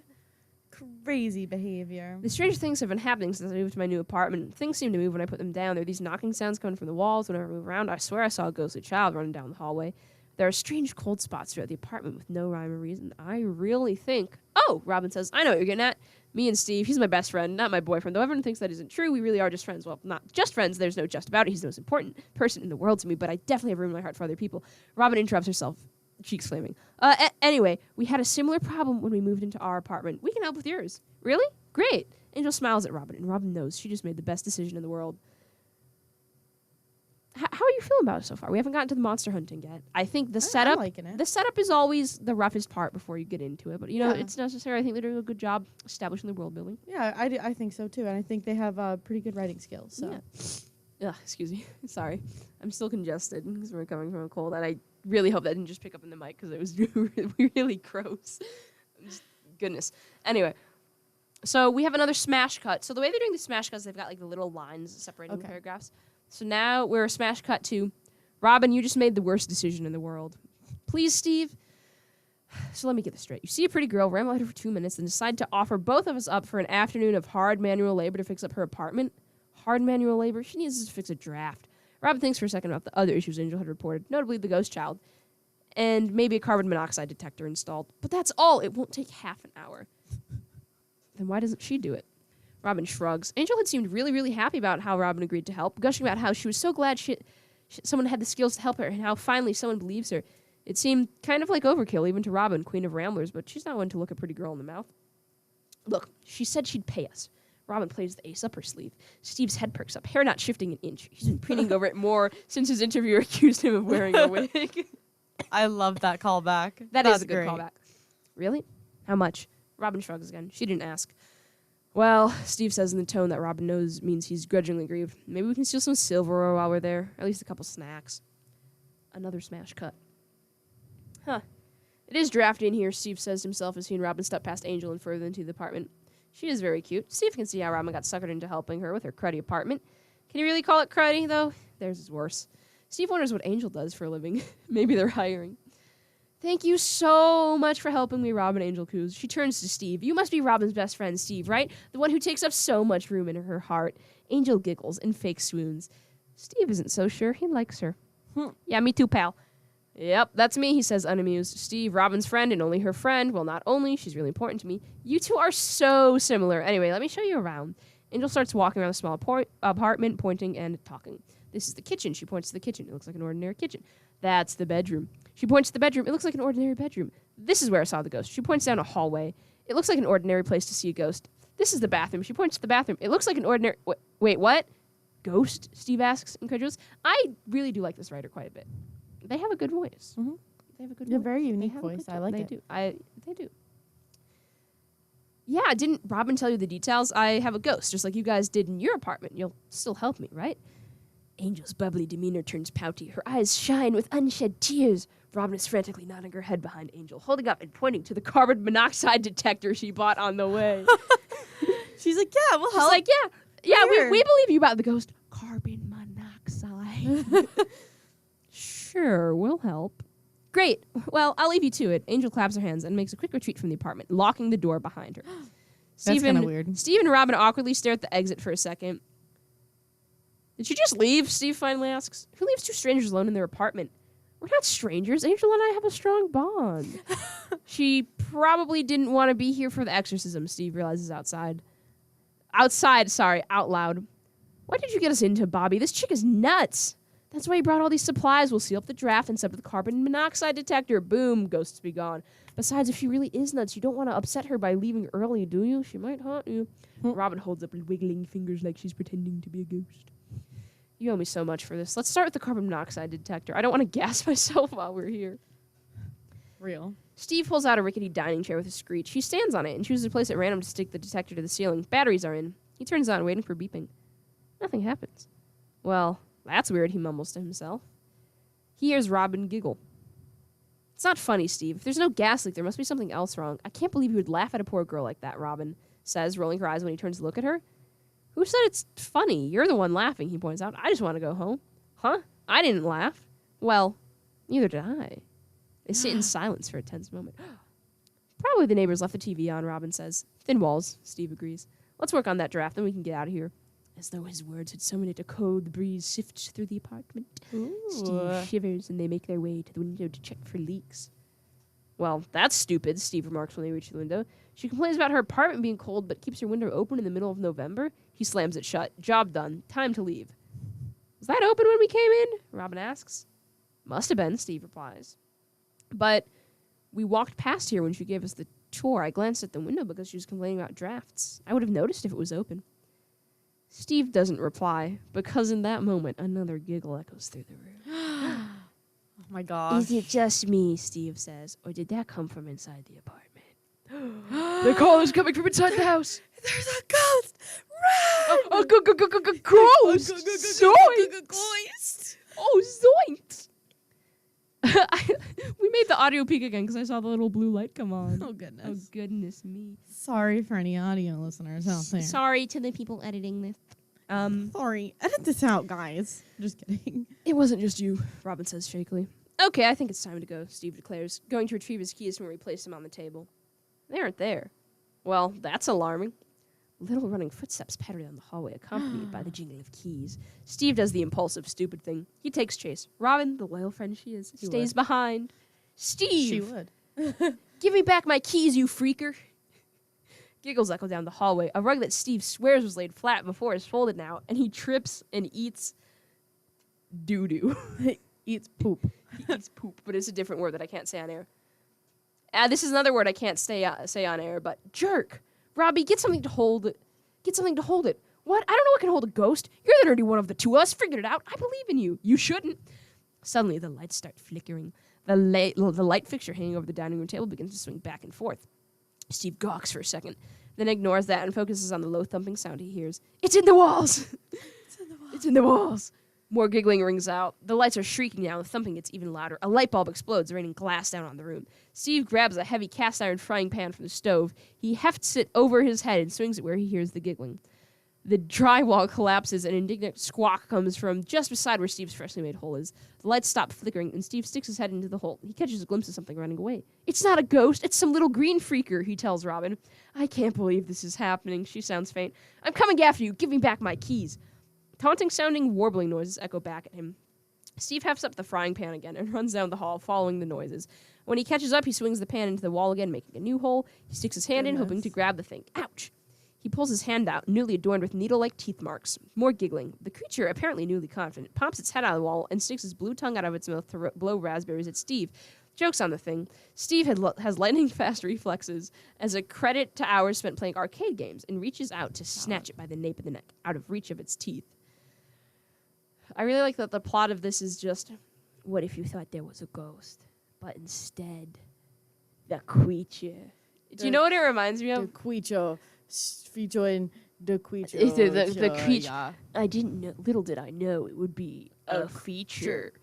Crazy behavior. The strangest things have been happening since I moved to my new apartment. Things seem to move when I put them down. There are these knocking sounds coming from the walls whenever I move around. I swear I saw a ghostly child running down the hallway. There are strange cold spots throughout the apartment with no rhyme or reason. I really think... Oh, Robin says, I know what you're getting at. Me and Steve, he's my best friend, not my boyfriend, though everyone thinks that isn't true. We really are just friends. Well, not just friends. There's no just about it. He's the most important person in the world to me, but I definitely have room in my heart for other people. Robin interrupts herself, cheeks flaming. Anyway, we had a similar problem when we moved into our apartment. We can help with yours. Really? Great. Angel smiles at Robin, and Robin knows she just made the best decision in the world. How are you feeling about it so far? We haven't gotten to the monster hunting yet. I think the setup, I'm liking it. the setup is always the roughest part before you get into it. But it's necessary. I think they're doing a good job establishing the world building. Yeah, I think so too, and I think they have pretty good writing skills. So. Yeah. Ugh, excuse me. Sorry, I'm still congested because we're coming from a cold, and I really hope that didn't just pick up in the mic because it was really gross. Goodness. Anyway. So we have another smash cut. So the way they're doing the smash cuts, they've got like the little lines separating the paragraphs. So now we're a smash cut to, Robin, you just made the worst decision in the world. Please, Steve. So let me get this straight. You see a pretty girl, ramble at her for 2 minutes, and decide to offer both of us up for an afternoon of hard manual labor to fix up her apartment. Hard manual labor? She needs us to fix a draft. Robin thinks for a second about the other issues Angel had reported, notably the ghost child, and maybe a carbon monoxide detector installed. But that's all. It won't take half an hour. Then why doesn't she do it? Robin shrugs. Angel had seemed really, really happy about how Robin agreed to help, gushing about how she was so glad someone had the skills to help her and how finally someone believes her. It seemed kind of like overkill, even to Robin, queen of ramblers, but she's not one to look a pretty girl in the mouth. Look, she said she'd pay us. Robin plays the ace up her sleeve. Steve's head perks up, hair not shifting an inch. He's been preening over it more since his interviewer accused him of wearing a wig. I love that callback. That's a good callback. Really? How much? Robin shrugs again. She didn't ask. Well, Steve says in the tone that Robin knows means he's grudgingly grieved. Maybe we can steal some silverware while we're there. At least a couple snacks. Another smash cut. Huh. It is drafty in here, Steve says to himself as he and Robin step past Angel and further into the apartment. She is very cute. Steve can see how Robin got suckered into helping her with her cruddy apartment. Can you really call it cruddy, though? Theirs is worse. Steve wonders what Angel does for a living. Maybe they're hiring. Thank you so much for helping me, Robin, Angel coos. She turns to Steve. You must be Robin's best friend, Steve, right? The one who takes up so much room in her heart. Angel giggles and fake swoons. Steve isn't so sure. He likes her. Yeah, me too, pal. Yep, that's me, he says unamused. Steve, Robin's friend and only her friend. Well, not only. She's really important to me. You two are so similar. Anyway, let me show you around. Angel starts walking around the small apartment, pointing and talking. This is the kitchen. She points to the kitchen. It looks like an ordinary kitchen. That's the bedroom. She points to the bedroom. It looks like an ordinary bedroom. This is where I saw the ghost. She points down a hallway. It looks like an ordinary place to see a ghost. This is the bathroom. She points to the bathroom. It looks like an ordinary... Wait, what? Ghost? Steve asks, incredulous. I really do like this writer quite a bit. They have a good voice. Mm-hmm. They have a good voice. A voice. very unique voice. I like it. They do. Yeah, didn't Robin tell you the details? I have a ghost, just like you guys did in your apartment. You'll still help me, right? Angel's bubbly demeanor turns pouty. Her eyes shine with unshed tears. Robin is frantically nodding her head behind Angel, holding up and pointing to the carbon monoxide detector she bought on the way. She's like, yeah, we'll help. She's like, yeah, we believe you about the ghost. Carbon monoxide. Sure, we'll help. Great. Well, I'll leave you to it. Angel claps her hands and makes a quick retreat from the apartment, locking the door behind her. That's kind of weird. Steve and Robin awkwardly stare at the exit for a second. Did she just leave? Steve finally asks. Who leaves two strangers alone in their apartment? We're not strangers. Angel and I have a strong bond. She probably didn't want to be here for the exorcism, Steve realizes out loud. Why did you get us into, Bobby? This chick is nuts. That's why he brought all these supplies. We'll seal up the draft and set up the carbon monoxide detector. Boom, ghosts be gone. Besides, if she really is nuts, you don't want to upset her by leaving early, do you? She might haunt you. Robin holds up wiggling fingers like she's pretending to be a ghost. You owe me so much for this. Let's start with the carbon monoxide detector. I don't want to gas myself while we're here. Real. Steve pulls out a rickety dining chair with a screech. He stands on it and chooses a place at random to stick the detector to the ceiling. Batteries are in. He turns on, waiting for beeping. Nothing happens. Well, that's weird, he mumbles to himself. He hears Robin giggle. It's not funny, Steve. If there's no gas leak, there must be something else wrong. I can't believe you would laugh at a poor girl like that, Robin says, rolling her eyes when he turns to look at her. Who said it's funny? You're the one laughing, he points out. I just want to go home. Huh? I didn't laugh. Well, neither did I. They sit in silence for a tense moment. Probably the neighbors left the TV on, Robin says. Thin walls, Steve agrees. Let's work on that draft, then we can get out of here. As though his words had summoned it a cold breeze sifts through the apartment. Ooh. Steve shivers and they make their way to the window to check for leaks. Well, that's stupid, Steve remarks when they reach the window. She complains about her apartment being cold, but keeps her window open in the middle of November. He slams it shut. Job done. Time to leave. Was that open when we came in? Robin asks. Must have been, Steve replies. But we walked past here when she gave us the tour. I glanced at the window because she was complaining about drafts. I would have noticed if it was open. Steve doesn't reply, because in that moment, another giggle echoes through the room. Oh my gosh. Is it just me, Steve says, or did that come from inside the apartment? The call is coming from inside the house. There's a ghost! Run! Ghost! Zoinks! Oh, zoinks! We made the audio peak again because I saw the little blue light come on. Oh, goodness. Oh, goodness me. Sorry for any audio listeners out there. Sorry to the people editing this. Sorry. Edit this out, guys. Just kidding. It wasn't just you, Robin says shakily. Okay, I think it's time to go, Steve declares, going to retrieve his keys from where he placed them on the table. They aren't there. Well, that's alarming. Little running footsteps patter down the hallway, accompanied by the jingling of keys. Steve does the impulsive, stupid thing. He takes chase. Robin, the loyal friend she is, stays behind. Steve! She would. Give me back my keys, you freaker! Giggles echo down the hallway. A rug that Steve swears was laid flat before is folded now, and he trips and eats doo-doo. Eats poop. He eats poop, but it's a different word that I can't say on air. This is another word I can't say on air, but jerk. Robbie, get something to hold it. Get something to hold it. What? I don't know what can hold a ghost. You're the nerdy one of the two of us. Figured it out. I believe in you. You shouldn't. Suddenly, the lights start flickering. The light fixture hanging over the dining room table begins to swing back and forth. Steve gawks for a second, then ignores that and focuses on the low thumping sound he hears. It's in the walls! It's in the walls. It's in the walls! More giggling rings out. The lights are shrieking now, and the thumping gets even louder. A light bulb explodes, raining glass down on the room. Steve grabs a heavy cast iron frying pan from the stove. He hefts it over his head and swings it where he hears the giggling. The drywall collapses, and an indignant squawk comes from just beside where Steve's freshly made hole is. The lights stop flickering, and Steve sticks his head into the hole. He catches a glimpse of something running away. It's not a ghost, it's some little green freaker, he tells Robin. I can't believe this is happening, she sounds faint. I'm coming after you, give me back my keys. Taunting-sounding warbling noises echo back at him. Steve hefts up the frying pan again and runs down the hall, following the noises. When he catches up, he swings the pan into the wall again, making a new hole. He sticks his hand in, hoping to grab the thing. Ouch! He pulls his hand out, newly adorned with needle-like teeth marks. More giggling. The creature, apparently newly confident, pops its head out of the wall and sticks his blue tongue out of its mouth to blow raspberries at Steve. Joke's on the thing. Steve has lightning-fast reflexes as a credit to hours spent playing arcade games and reaches out to snatch it by the nape of the neck, out of reach of its teeth. I really like that the plot of this is just, what if you thought there was a ghost, but instead, the creature. Do you know what it reminds me of? The creature. Featuring the creature. The creature. Yeah. I didn't know, little did I know it would be a feature.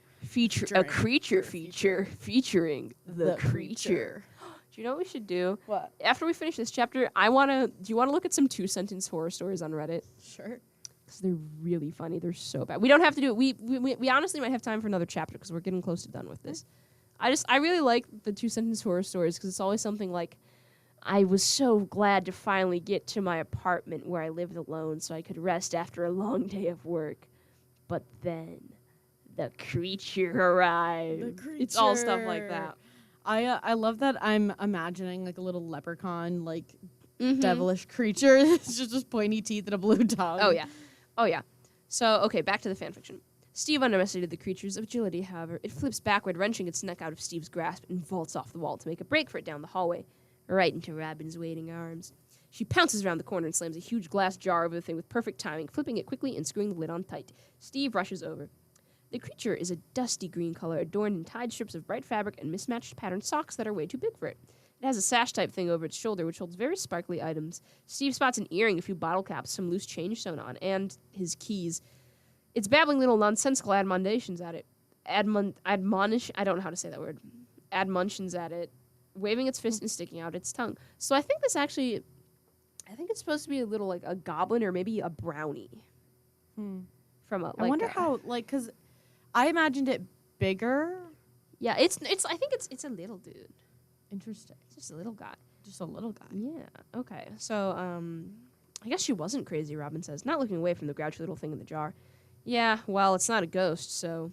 A creature feature featuring the creature. Do you know what we should do? What? After we finish this chapter, do you want to look at some 2-sentence horror stories on Reddit? Sure. Because they're really funny. They're so bad. We don't have to do it. We honestly might have time for another chapter because we're getting close to done with this. I really like the 2-sentence horror stories because it's always something like, I was so glad to finally get to my apartment where I lived alone so I could rest after a long day of work. But then the creature arrived. It's all stuff like that. I love that I'm imagining like a little leprechaun, like devilish creature. It's just pointy teeth and a blue tongue. Oh yeah. So, okay, back to the fanfiction. Steve underestimated the creature's agility, however. It flips backward, wrenching its neck out of Steve's grasp, and vaults off the wall to make a break for it down the hallway, right into Robin's waiting arms. She pounces around the corner and slams a huge glass jar over the thing with perfect timing, flipping it quickly and screwing the lid on tight. Steve rushes over. The creature is a dusty green color, adorned in tied strips of bright fabric and mismatched patterned socks that are way too big for it. It has a sash-type thing over its shoulder, which holds very sparkly items. Steve spots an earring, a few bottle caps, some loose change sewn on, and his keys. It's babbling little nonsensical admonitions at it. I don't know how to say that word. Admonitions at it, waving its fist and sticking out its tongue. So I think it's supposed to be a little like a goblin or maybe a brownie. From a. I wonder how, like, because I imagined it bigger. Yeah, I think it's a little dude. Interesting. It's just a little guy. Just a little guy. Yeah. Okay. So I guess she wasn't crazy. Robin says, not looking away from the grouchy little thing in the jar. Yeah. Well, it's not a ghost, so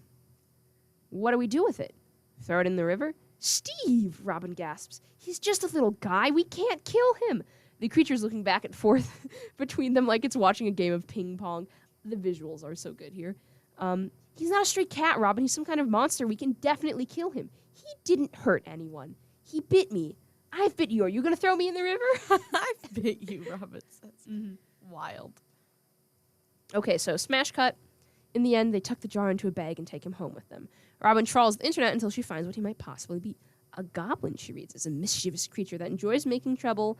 what do we do with it? Throw it in the river? Steve, Robin gasps. He's just a little guy. We can't kill him. The creature's looking back and forth between them like it's watching a game of ping pong. The visuals are so good here. He's not a stray cat, Robin. He's some kind of monster. We can definitely kill him. He didn't hurt anyone. He bit me. I've bit you. Are you going to throw me in the river? I've bit you, Robin says. Wild. Okay, so smash cut. In the end, they tuck the jar into a bag and take him home with them. Robin trawls the internet until she finds what he might possibly be. A goblin, she reads, is a mischievous creature that enjoys making trouble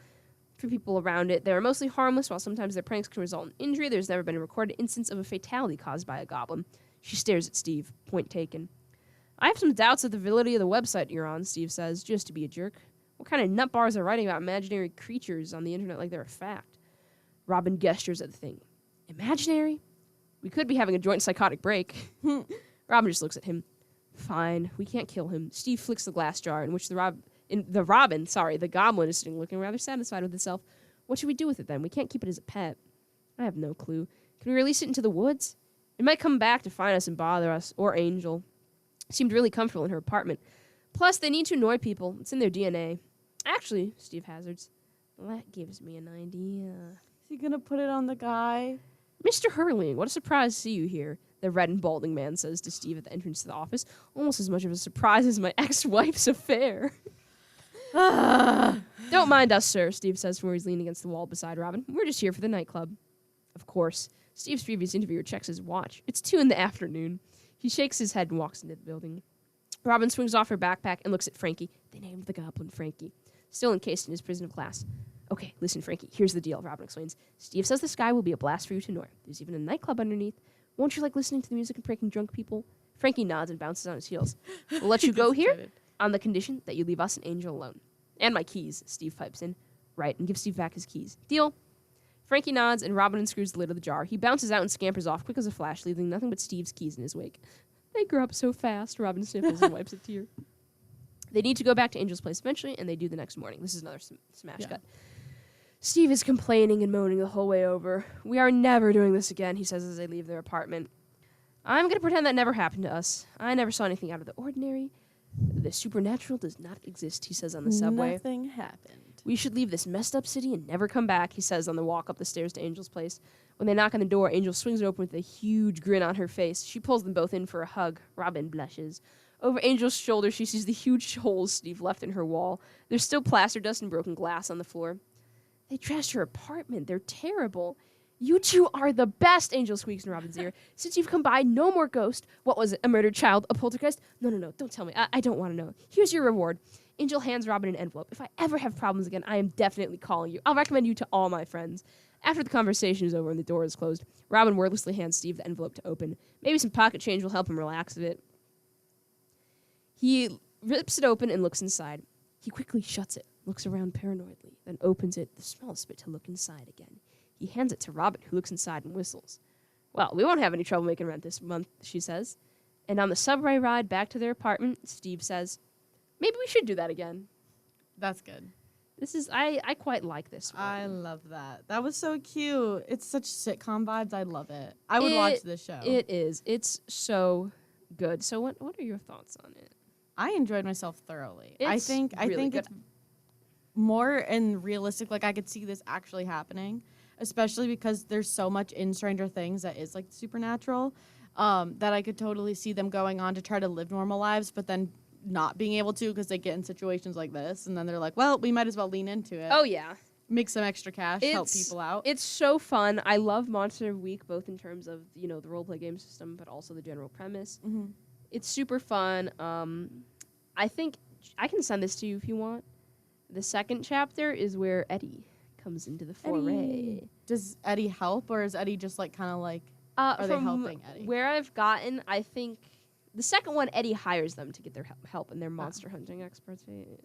for people around it. They are mostly harmless, while sometimes their pranks can result in injury. There's never been a recorded instance of a fatality caused by a goblin. She stares at Steve. Point taken. I have some doubts of the validity of the website you're on, Steve says, just to be a jerk. What kind of nutbars are writing about imaginary creatures on the internet like they're a fact? Robin gestures at the thing. Imaginary? We could be having a joint psychotic break. Robin just looks at him. Fine, we can't kill him. Steve flicks the glass jar in which the goblin is sitting looking rather satisfied with itself. What should we do with it then? We can't keep it as a pet. I have no clue. Can we release it into the woods? It might come back to find us and bother us, or Angel. Seemed really comfortable in her apartment. Plus, they need to annoy people. It's in their DNA. Actually, Steve hazards, that gives me an idea. Is he gonna put it on the guy? Mr. Hurling, what a surprise to see you here, the red and balding man says to Steve at the entrance to the office. Almost as much of a surprise as my ex-wife's affair. Don't mind us, sir, Steve says from where he's leaning against the wall beside Robin. We're just here for the nightclub. Of course. Steve's previous interviewer checks his watch. It's 2 p.m. He shakes his head and walks into the building. Robin swings off her backpack and looks at Frankie. They named the goblin Frankie. Still encased in his prison of glass. Okay, listen, Frankie, here's the deal, Robin explains. Steve says the sky will be a blast for you to ignore. There's even a nightclub underneath. Won't you like listening to the music and pranking drunk people? Frankie nods and bounces on his heels. We'll let you go here on the condition that you leave us and Angel alone. And my keys, Steve pipes in. Right, and give Steve back his keys. Deal? Frankie nods, and Robin unscrews the lid of the jar. He bounces out and scampers off quick as a flash, leaving nothing but Steve's keys in his wake. They grew up so fast, Robin sniffles and wipes a tear. They need to go back to Angel's place eventually, and they do the next morning. This is another smash cut. Steve is complaining and moaning the whole way over. We are never doing this again, he says as they leave their apartment. I'm going to pretend that never happened to us. I never saw anything out of the ordinary. The supernatural does not exist, he says on the subway. Nothing happened. We should leave this messed up city and never come back, he says on the walk up the stairs to Angel's place. When they knock on the door, Angel swings it open with a huge grin on her face. She pulls them both in for a hug. Robin blushes. Over Angel's shoulder, she sees the huge holes Steve left in her wall. There's still plaster dust and broken glass on the floor. They trashed her apartment. They're terrible. You two are the best, Angel squeaks in Robin's ear. Since you've come by, no more ghost. What was it, a murdered child, a poltergeist? No, don't tell me. I don't want to know. Here's your reward. Angel hands Robin an envelope. If I ever have problems again, I am definitely calling you. I'll recommend you to all my friends. After the conversation is over and the door is closed, Robin wordlessly hands Steve the envelope to open. Maybe some pocket change will help him relax a bit. He rips it open and looks inside. He quickly shuts it, looks around paranoidly, then opens it the smallest bit to look inside again. He hands it to Robin, who looks inside and whistles. Well, we won't have any trouble making rent this month, she says. And on the subway ride back to their apartment, Steve says, maybe we should do that again. That's good. This is, I quite like this one. I love that. That was so cute. It's such sitcom vibes. I love it. I would watch this show. It is. It's so good. So what are your thoughts on it? I enjoyed myself thoroughly. I It's think really good. it's more and realistic. Like, I could see this actually happening, especially because there's so much in Stranger Things that is like supernatural, that I could totally see them going on to try to live normal lives, but then not being able to because they get in situations like this, and then they're like, well, we might as well lean into it. Oh, yeah. Make some extra cash, help people out. It's so fun. I love Monster of the Week, both in terms of, the roleplay game system, but also the general premise. Mm-hmm. It's super fun. I think I can send this to you if you want. The second chapter is where Eddie comes into the foray. Eddie. Does Eddie help, or is Eddie just like kind of like, are they helping Eddie? Where I've gotten, I think the second one, Eddie hires them to get their help in their monster hunting expertise.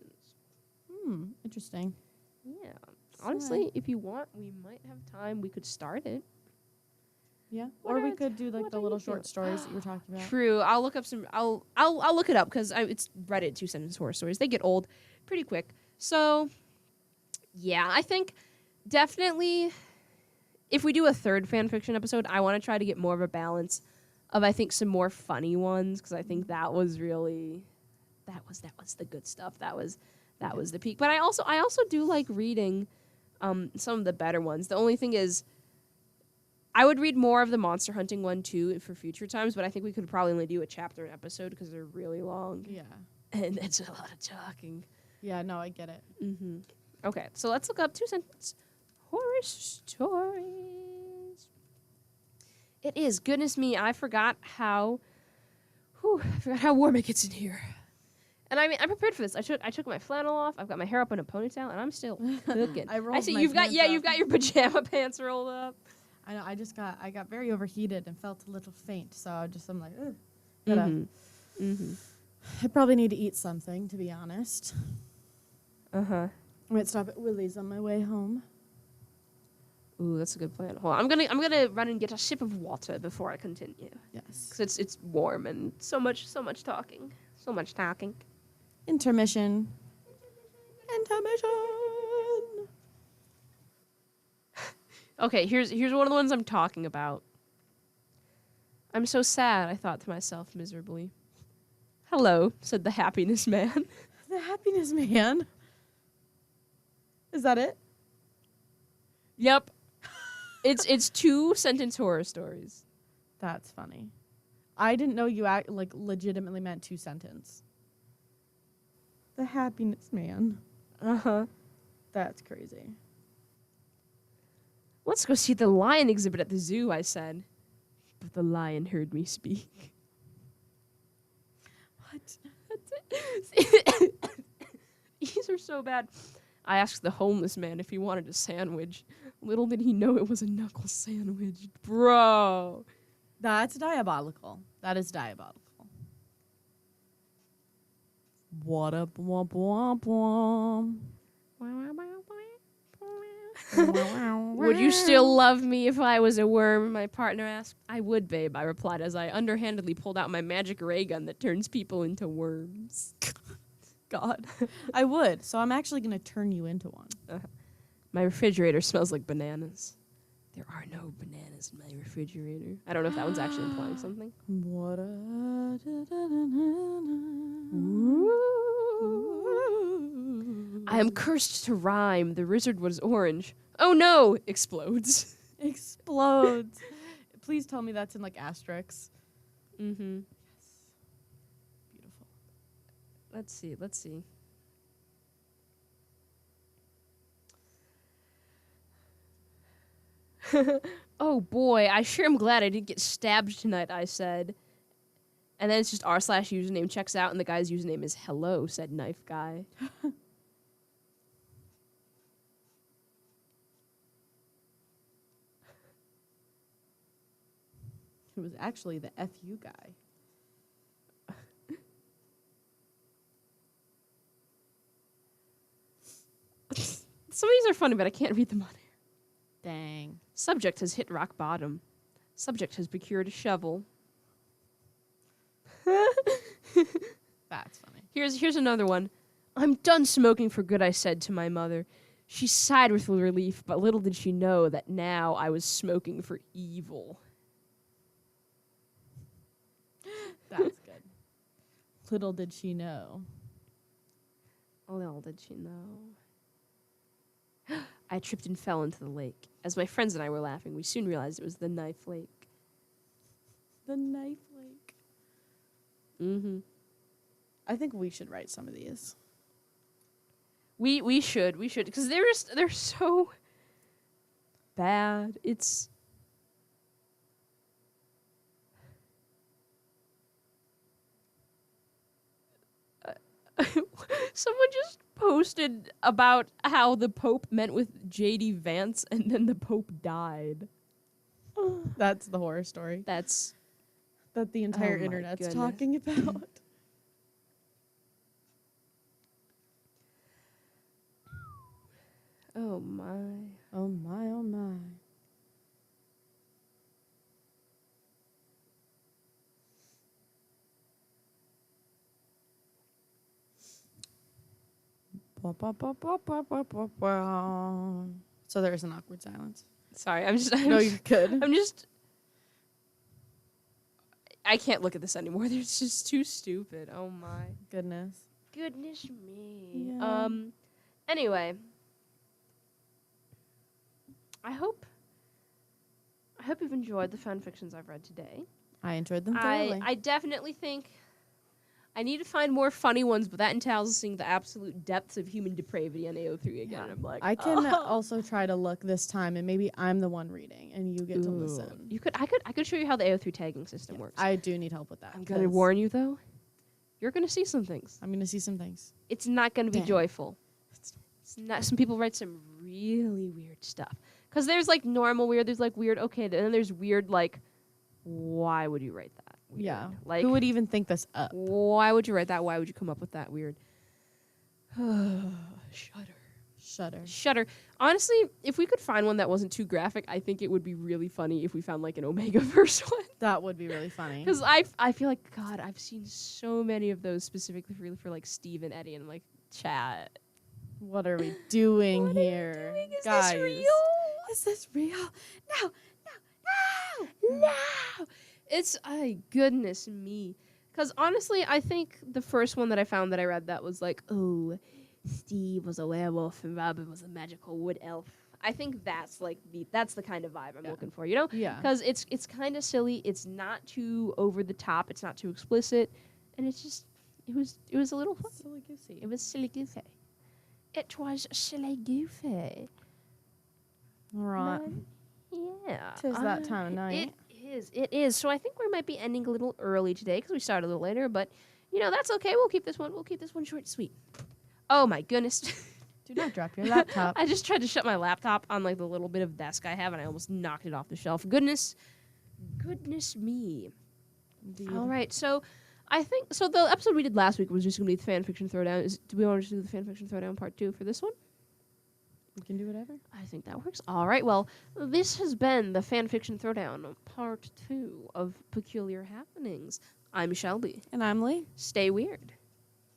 Interesting. Yeah. Honestly, if you want, we might have time. We could start it. Yeah. What Or are we the- could do like what the are little you short doing? stories that you were talking about. True. I'll look up some. I'll look it up because it's Reddit 2-sentence horror stories. They get old pretty quick. So, yeah, I think definitely if we do a third fan fiction episode, I want to try to get more of a balance of, I think, some more funny ones, because I think that was really that was the good stuff. That was the peak. But I also do like reading some of the better ones. The only thing is, I would read more of the monster hunting one too for future times, but I think we could probably only do a chapter an episode because they're really long. Yeah. And it's a lot of talking. Yeah, no, I get it. Mm-hmm. Okay, so let's look up 2-sentence horror stories. It is, goodness me, I forgot how warm it gets in here. And I mean, I'm prepared for this. I took my flannel off. I've got my hair up in a ponytail, and I'm still cooking. I see you've got your pajama pants rolled up. I know. I got very overheated and felt a little faint, so I'm like, ugh. I probably need to eat something, to be honest. I might stop at Willie's on my way home. Ooh, that's a good plan. Hold on, I'm gonna run and get a sip of water before I continue. Yes. Because it's warm and so much talking. So much talking. Intermission. Okay, here's one of the ones I'm talking about. I'm so sad, I thought to myself miserably. Hello, said the happiness man. The happiness man? Is that it? Yep. It's 2-sentence horror stories. That's funny. I didn't know you legitimately meant 2-sentence. The happiness man. That's crazy. Let's go see the lion exhibit at the zoo, I said. But the lion heard me speak. What? These are so bad. I asked the homeless man if he wanted a sandwich. Little did he know it was a knuckle sandwich. Bro. That's diabolical. That is diabolical. What up, womp womp womp. Would you still love me if I was a worm? My partner asked. I would, babe, I replied as I underhandedly pulled out my magic ray gun that turns people into worms. God. I would, so I'm actually going to turn you into one. My refrigerator smells like bananas. There are no bananas in my refrigerator. I don't know if that one's actually implying something. What I am cursed to rhyme. The wizard was orange. Oh no! Explodes. Explodes. Please tell me that's in like asterisks. Mm-hmm. Yes. Beautiful. Let's see. Oh boy, I sure am glad I didn't get stabbed tonight, I said. And then it's just r/username checks out, and the guy's username is hello, said knife guy. It was actually the FU guy. Some of these are funny, but I can't read them on here. Dang. Subject has hit rock bottom. Subject has procured a shovel. That's funny. Here's another one. I'm done smoking for good, I said to my mother. She sighed with relief, but little did she know that now I was smoking for evil. That's good. Little did she know. Little did she know. I tripped and fell into the lake. As my friends and I were laughing, we soon realized it was the knife lake. The knife lake. Mm-hmm. I think we should write some of these. We should, because they're so bad. It's someone just posted about how the Pope met with J.D. Vance and then the Pope died. That's the horror story. That's that the entire internet's talking about. Oh my. Oh my, oh my. So there's an awkward silence. Sorry, No, you're good. I can't look at this anymore. It's just too stupid. Oh my Goodness. goodness me. Yeah. Anyway, I hope you've enjoyed the fan fictions I've read today. I enjoyed them thoroughly. I definitely think I need to find more funny ones, but that entails seeing the absolute depths of human depravity on AO3 again. And I'm like, I can also try to look this time, and maybe I'm the one reading, and you get to listen. I could show you how the AO3 tagging system works. I do need help with that. I'm gonna warn you though. You're gonna see some things. I'm gonna see some things. It's not gonna be Dang. joyful. It's not. Some people write some really weird stuff. Cause there's like normal weird. There's like weird. Okay, then there's weird. Like, why would you write that? Weird? Yeah. Like, who would even think this up? Why would you write that? Why would you come up with that weird? Shudder. Honestly, if we could find one that wasn't too graphic, I think it would be really funny if we found like an Omega verse one. That would be really funny. Because I feel like, God, I've seen so many of those specifically for like Steve and Eddie, and I'm like, chat. What are we doing here? What are we doing? Is Guys? this real? Is this real? No. It's, goodness me. Because honestly, I think the first one that I found that I read that was like, oh, Steve was a werewolf and Robin was a magical wood elf. I think that's like that's the kind of vibe I'm looking for, you know? Yeah. Because it's kind of silly. It's not too over the top. It's not too explicit, and it's just it was a little fun. Silly goosey. It was silly goofy. It was silly goofy. All right. Yeah. Tis that time of night. It is. So I think we might be ending a little early today because we started a little later, but you know, that's okay. We'll keep this one short and sweet. Oh my goodness. Do not drop your laptop. I just tried to shut my laptop on like the little bit of desk I have, and I almost knocked it off the shelf. Goodness me. Indeed. All right. So I think the episode we did last week was just going to be the Fanfiction Throwdown. Do we want to do the Fanfiction Throwdown part 2 for this one? We can do whatever. I think that works. All right. Well, this has been the Fanfiction Throwdown, part 2 of Peculiar Happenings. I'm Shelby. And I'm Lee. Stay weird.